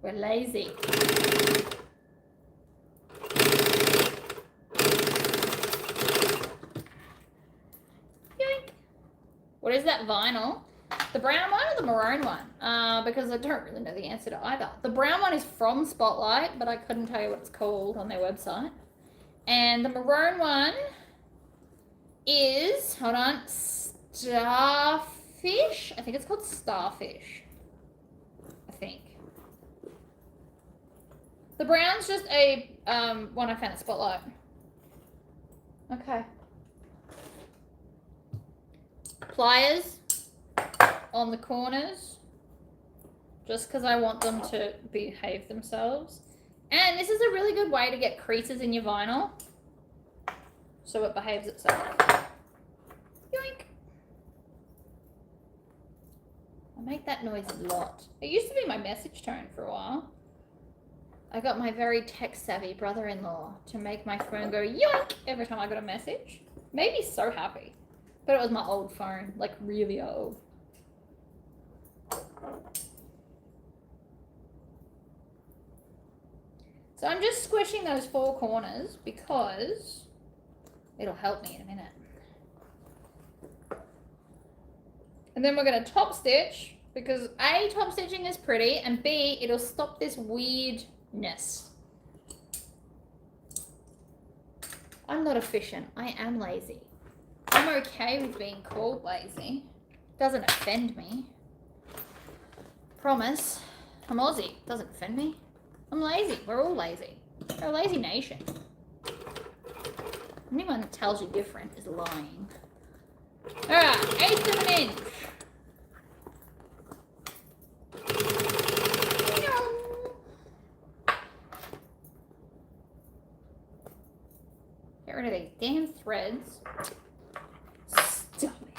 We're lazy. Yoink. What is that vinyl? The brown one or the maroon one? Because I don't really know the answer to either. The brown one is from Spotlight, but I couldn't tell you what it's called on their website. And the maroon one is, hold on, Starfish. I think it's called Starfish. I think. The brown's just a one I found at Spotlight. Okay. Pliers on the corners, just because I want them to behave themselves. And this is a really good way to get creases in your vinyl so it behaves itself. Yoink. I make that noise a lot. It used to be my message tone for a while. I got my very tech-savvy brother-in-law to make my phone go yoink every time I got a message. Made me so happy. But it was my old phone, like really old. So I'm just squishing those four corners because it'll help me in a minute. And then we're going to top stitch because A, top stitching is pretty, and B, it'll stop this weirdness. I'm not efficient. I am lazy. I'm okay with being called lazy. Doesn't offend me. Promise. I'm Aussie. Doesn't offend me. I'm lazy. We're all lazy. We're a lazy nation. Anyone that tells you different is lying. Alright, 1/8 of an inch. Get rid of these damn threads. Stop it.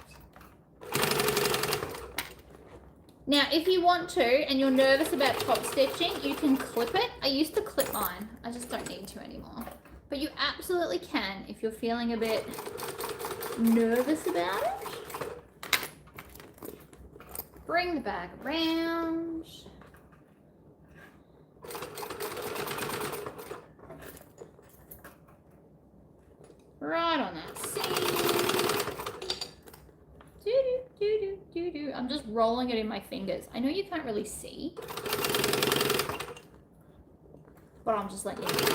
Now, if you want to, and you're nervous about top stitching, you can clip it. I used to clip mine. I just don't need to anymore. But you absolutely can if you're feeling a bit nervous about it. Bring the bag around. Right on that seam. Do. I'm just rolling it in my fingers. I know you can't really see, but I'm just letting you know.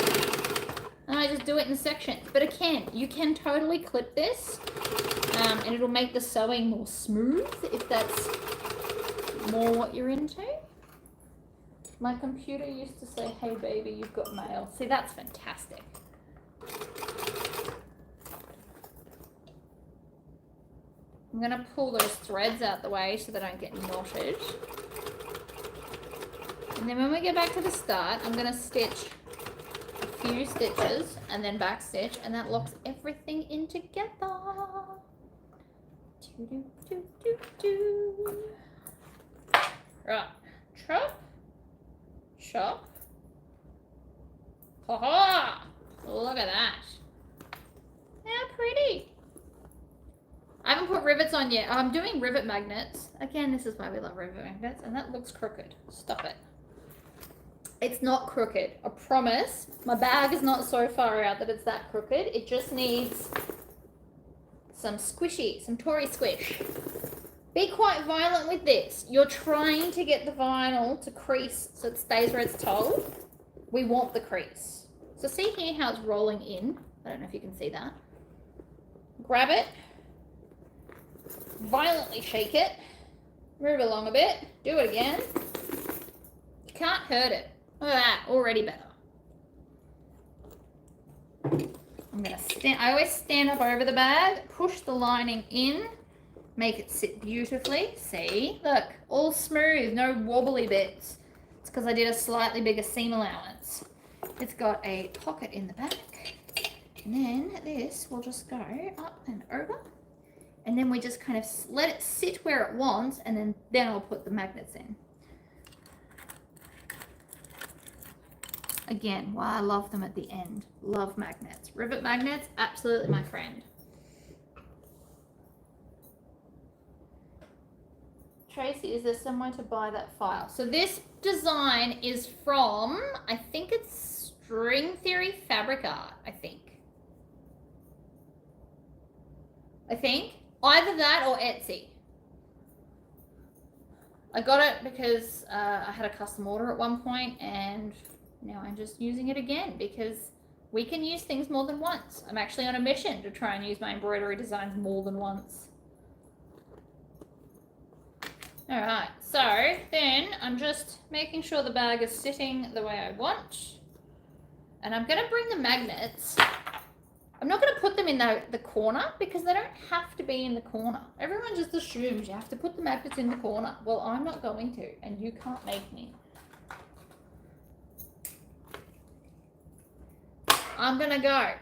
And I just do it in sections. But again, you can totally clip this, and it'll make the sewing more smooth if that's more what you're into. My computer used to say, "Hey baby, you've got mail." See, that's fantastic. I'm going to pull those threads out the way so they don't get knotted. And then when we get back to the start, I'm going to stitch a few stitches and then back stitch, and that locks everything in together. Right, chop, chop. Ha ha! Look at that. How pretty. I haven't put rivets on yet. I'm doing rivet magnets. Again, this is why we love rivet magnets. And that looks crooked. Stop it. It's not crooked. I promise. My bag is not so far out that it's that crooked. It just needs some squishy, some Tory squish. Be quite violent with this. You're trying to get the vinyl to crease so it stays where it's told. We want the crease. So see here how it's rolling in. I don't know if you can see that. Grab it. Violently shake it, move it along a bit, do it again. You can't hurt it. Look at that, already better. I'm gonna stand, I always stand up over the bag, push the lining in, make it sit beautifully. See, look, all smooth, no wobbly bits. It's because I did a slightly bigger seam allowance. It's got a pocket in the back, and then this will just go up and over. And then we just kind of let it sit where it wants, and then I'll put the magnets in. Again, why I love them at the end. Love magnets. Rivet magnets, absolutely my friend. Tracy, is there somewhere to buy that file? So this design is from, I think it's String Theory Fabric Art, I think. Either that or Etsy. I got it because I had a custom order at one point, and now I'm just using it again because we can use things more than once. I'm actually on a mission to try and use my embroidery designs more than once. All right, so then I'm just making sure the bag is sitting the way I want. And I'm gonna bring the magnets. I'm not gonna put them in the corner because they don't have to be in the corner. Everyone just assumes you have to put the magnets in the corner. Well, I'm not going to, and you can't make me. I'm gonna go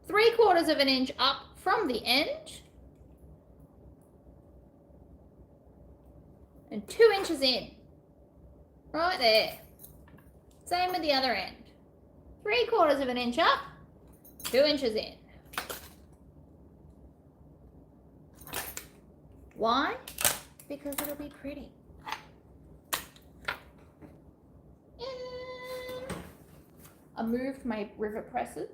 3/4 of an inch up from the end and 2 inches in, right there. Same with the other end. 3/4 of an inch up, 2 inches in. Why? Because it'll be pretty. I moved my rivet presses.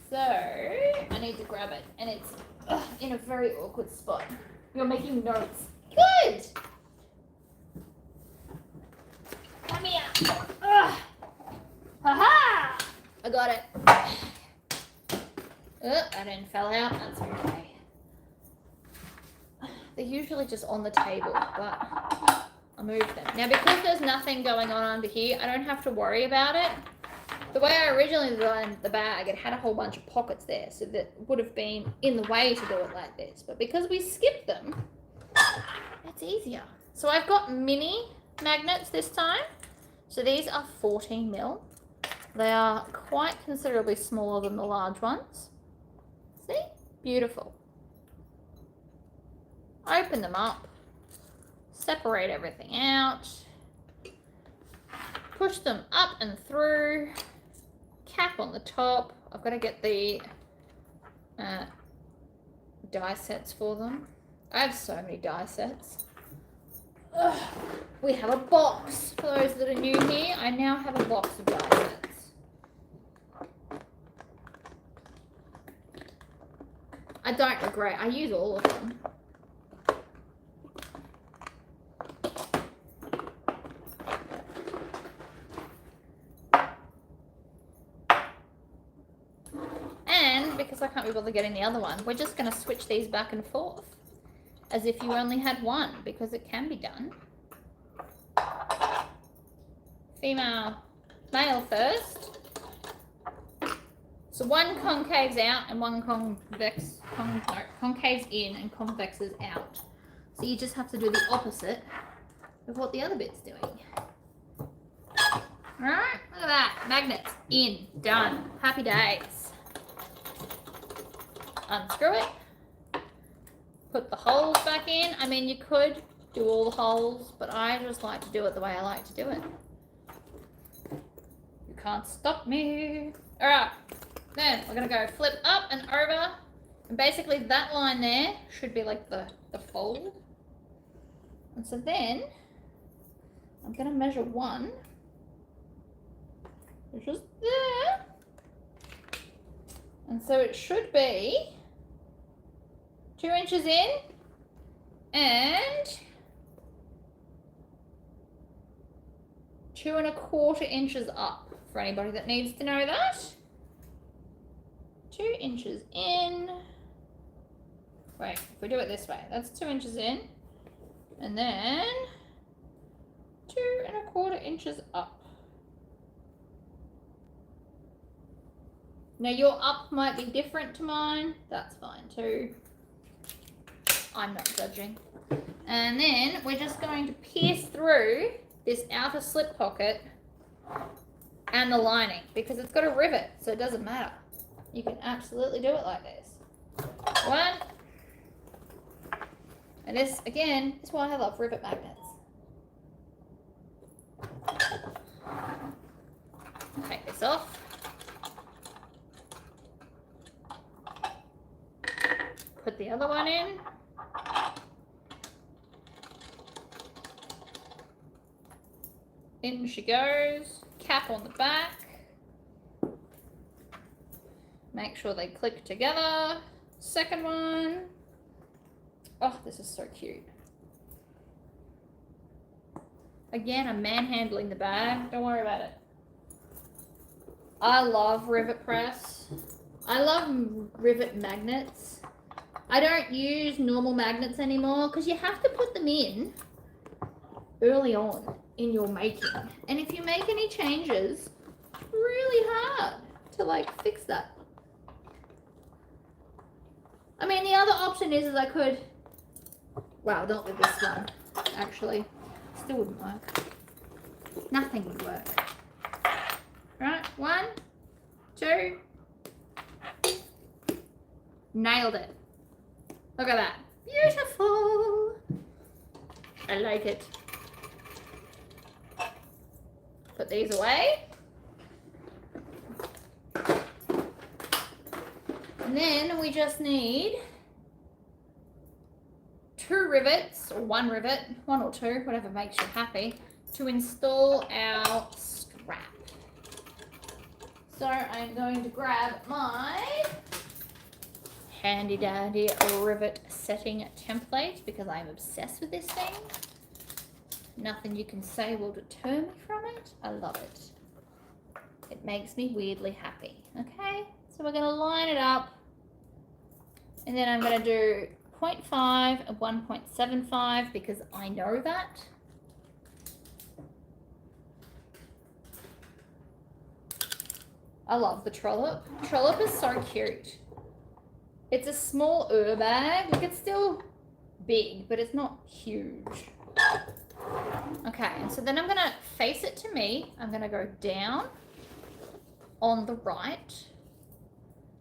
So I need to grab it, and it's in a very awkward spot. You're making notes. Good! Come here. Ha-ha! I got it. That didn't fell out. That's okay. They're usually just on the table, but I moved them. Now, because there's nothing going on under here, I don't have to worry about it. The way I originally designed the bag, it had a whole bunch of pockets there, so that would have been in the way to do it like this. But because we skipped them, it's easier. So I've got mini magnets this time. So these are 14 mil. They are quite considerably smaller than the large ones. See? Beautiful. Open them up. Separate everything out. Push them up and through. Cap on the top. I've got to get the die sets for them. I have so many die sets. Ugh. We have a box. For those that are new here, I now have a box of die sets. I don't regret. I use all of them. Because I can't be bothered getting the other one, we're just going to switch these back and forth as if you only had one, because it can be done. Female, male first. So one concaves out and one concaves in and convexes out. So you just have to do the opposite of what the other bit's doing. Alright, look at that. Magnets in, done. Happy days. Unscrew it, put the holes back in. I mean, you could do all the holes, but I just like to do it the way I like to do it. You can't stop me. All right, then we're gonna go flip up and over, and basically that line there should be like the fold. And so then I'm gonna measure one, which is there. And so it should be 2 inches in and 2 1/4 inches up, for anybody that needs to know that. 2 inches in. Wait, if we do it this way, that's 2 inches in. And then 2 1/4 inches up. Now your up might be different to mine. That's fine too. I'm not judging. And then we're just going to pierce through this outer slip pocket and the lining because it's got a rivet, so it doesn't matter. You can absolutely do it like this. One. And this, again, is why I love rivet magnets. Take this off. Put the other one in. In she goes. Cap on the back. Make sure they click together. Second one. Oh, this is so cute. Again, I'm manhandling the bag. Don't worry about it. I love rivet press. I love rivet magnets. I don't use normal magnets anymore because you have to put them in early on in your making. And if you make any changes, it's really hard to like fix that. I mean, the other option is I could, well, not with this one, actually. Still wouldn't work. Nothing would work. Right, 1, 2. Nailed it. Look at that. Beautiful. I like it. Put these away. And then we just need 2 rivets, or 1 rivet, 1 or 2, whatever makes you happy, to install our strap. So I'm going to grab my handy dandy rivet setting template because I'm obsessed with this thing. Nothing you can say will deter me from it. I love it. It makes me weirdly happy. Okay, so we're going to line it up. And then I'm going to do 0.5 and 1.75 because I know that. I love the trollop. Trollop is so cute. It's a small bag. Like, it's still big, but it's not huge. Okay, and so then I'm going to face it to me. I'm going to go down on the right.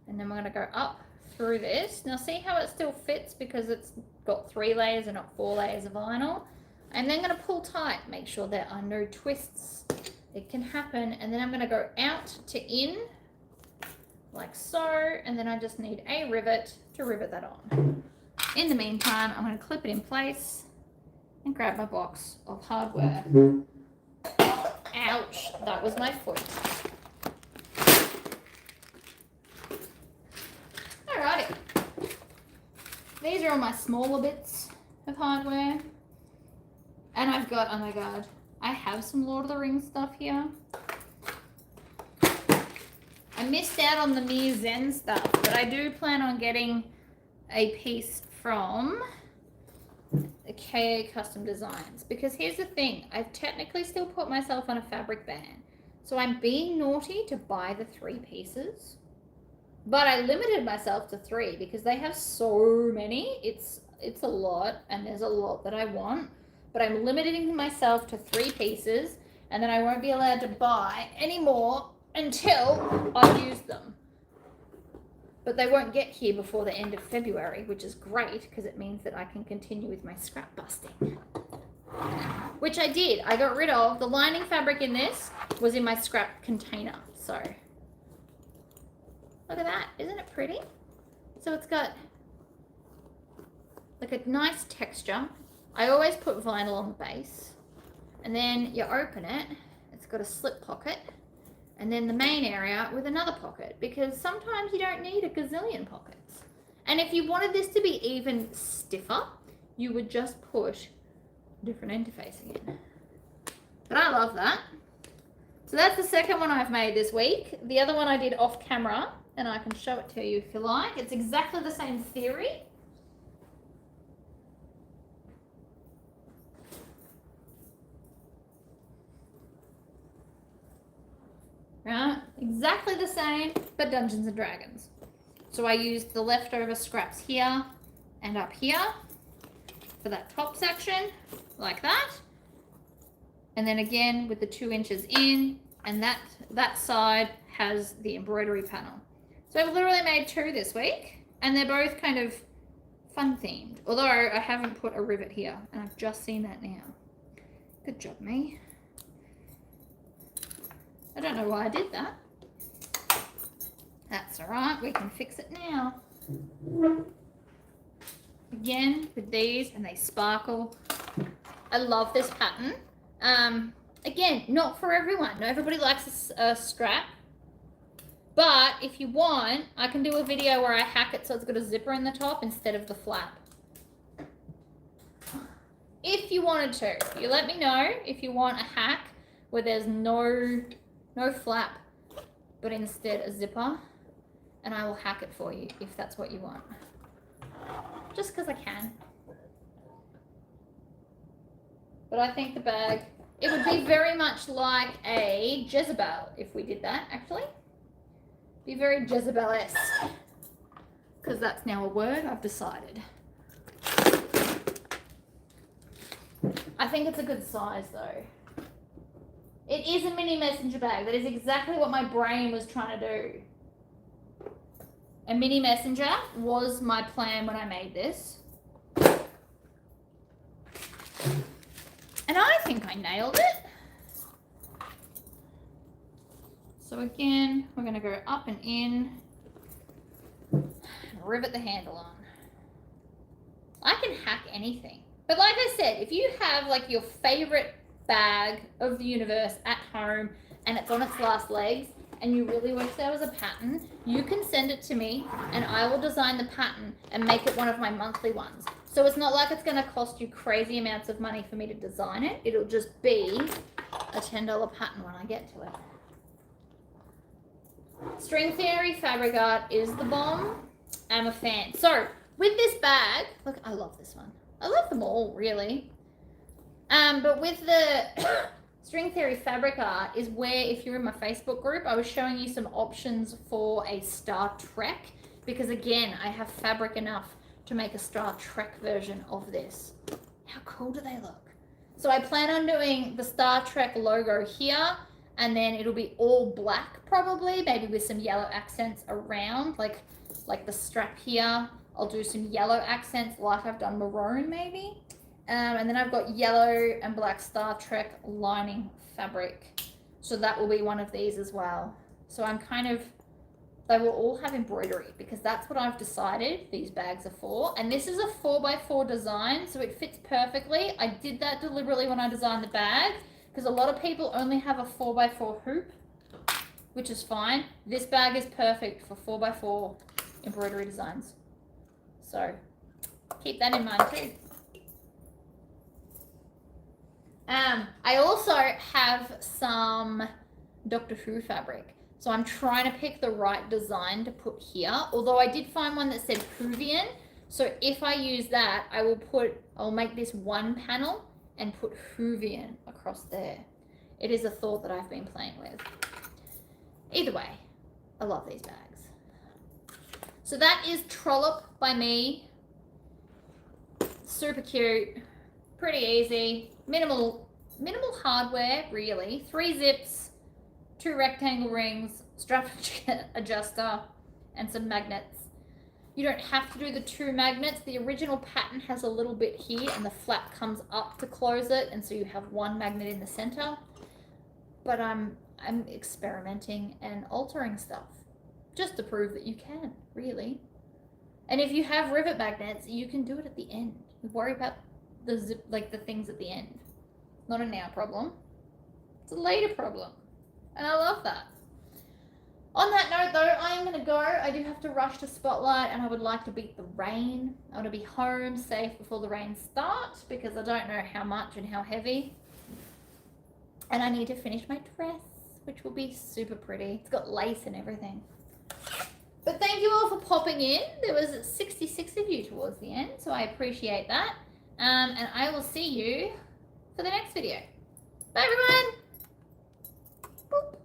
And then we're going to go up through this. Now see how it still fits because it's got 3 layers and not 4 layers of vinyl. I'm then going to pull tight, make sure there are no twists. It can happen. And then I'm going to go out to in like so, and then I just need a rivet to rivet that on. In the meantime, I'm going to clip it in place and grab my box of hardware. Ouch, that was my foot. Alrighty. These are all my smaller bits of hardware. And I've got, oh my god, I have some Lord of the Rings stuff here. I missed out on the Mir Zen stuff, but I do plan on getting a piece from KA Custom Designs. Because here's the thing, I've technically still put myself on a fabric ban. So I'm being naughty to buy the 3 pieces. But I limited myself to 3 because they have so many. It's a lot, and there's a lot that I want. But I'm limiting myself to 3 pieces, and then I won't be allowed to buy any more until I use them. But they won't get here before the end of February, which is great because it means that I can continue with my scrap busting. Which I did. I got rid of the lining fabric in this was in my scrap container. So look at that. Isn't it pretty? So it's got like a nice texture. I always put vinyl on the base. And then you open it. It's got a slip pocket. And then the main area with another pocket. Because sometimes you don't need a gazillion pockets. And if you wanted this to be even stiffer, you would just put different interfacing in. But I love that. So that's the second one I've made this week. The other one I did off camera. And I can show it to you if you like. It's exactly the same theory. Right? Exactly the same, but Dungeons and Dragons. So I used the leftover scraps here and up here for that top section, like that. And then again with the 2 inches in, and that side has the embroidery panel. So I've literally made 2 this week, and they're both kind of fun themed. Although I haven't put a rivet here, and I've just seen that now. Good job, me. I don't know why I did that. That's all right, we can fix it now. Again, with these, and they sparkle. I love this pattern. Again, not for everyone. Not everybody likes a strap. But if you want, I can do a video where I hack it so it's got a zipper in the top instead of the flap. If you wanted to, you let me know if you want a hack where there's no flap, but instead a zipper, and I will hack it for you if that's what you want. Just because I can. But I think the bag, it would be very much like a Jezebel if we did that, actually. Be very Jezebel-esque, because that's now a word I've decided. I think it's a good size though. It is a mini messenger bag. That is exactly what my brain was trying to do. A mini messenger was my plan when I made this. And I think I nailed it. So again, we're going to go up and in, and rivet the handle on. I can hack anything. But like I said, if you have like your favorite bag of the universe at home and it's on its last legs and you really wish there was a pattern, you can send it to me and I will design the pattern and make it one of my monthly ones. So it's not like it's going to cost you crazy amounts of money for me to design it. It'll just be a $10 pattern when I get to it. String Theory Fabric Art is the bomb. I'm a fan. So with this bag, look, I love this one. I love them all, really. But with the String Theory Fabric Art is where, if you're in my Facebook group, I was showing you some options for a Star Trek, because again, I have fabric enough to make a Star Trek version of this. How cool do they look? So I plan on doing the Star Trek logo here, and then it'll be all black probably, maybe with some yellow accents around, like the strap here. I'll do some yellow accents like I've done maroon maybe. And then I've got yellow and black Star Trek lining fabric. So that will be one of these as well. So I'm kind of, they will all have embroidery because that's what I've decided these bags are for. And this is a 4x4 design, so it fits perfectly. I did that deliberately when I designed the bag because a lot of people only have a 4x4 hoop, which is fine. This bag is perfect for 4x4 embroidery designs. So keep that in mind too. I also have some Doctor Who fabric. So I'm trying to pick the right design to put here. Although I did find one that said Whovian. So if I use that, I'll make this one panel and put Whovian across there. It is a thought that I've been playing with. Either way, I love these bags. So that is Trollop by me. Super cute, pretty easy, minimal hardware really. 3 zips, 2 rectangle rings, strap adjuster, and some magnets. You don't have to do the 2 magnets. The original pattern has a little bit here and the flap comes up to close it, and so you have 1 magnet in the center. But I'm experimenting and altering stuff just to prove that you can, really. And if you have rivet magnets, you can do it at the end. You worry about the zip, like the things at the end. Not a now problem. It's a later problem. And I love that. On that note though, I am going to go. I do have to rush to Spotlight and I would like to beat the rain. I want to be home safe before the rain starts because I don't know how much and how heavy. And I need to finish my dress, which will be super pretty. It's got lace and everything. But thank you all for popping in. There was 66 of you towards the end, so I appreciate that. And I will see you for the next video. Bye everyone! Boop.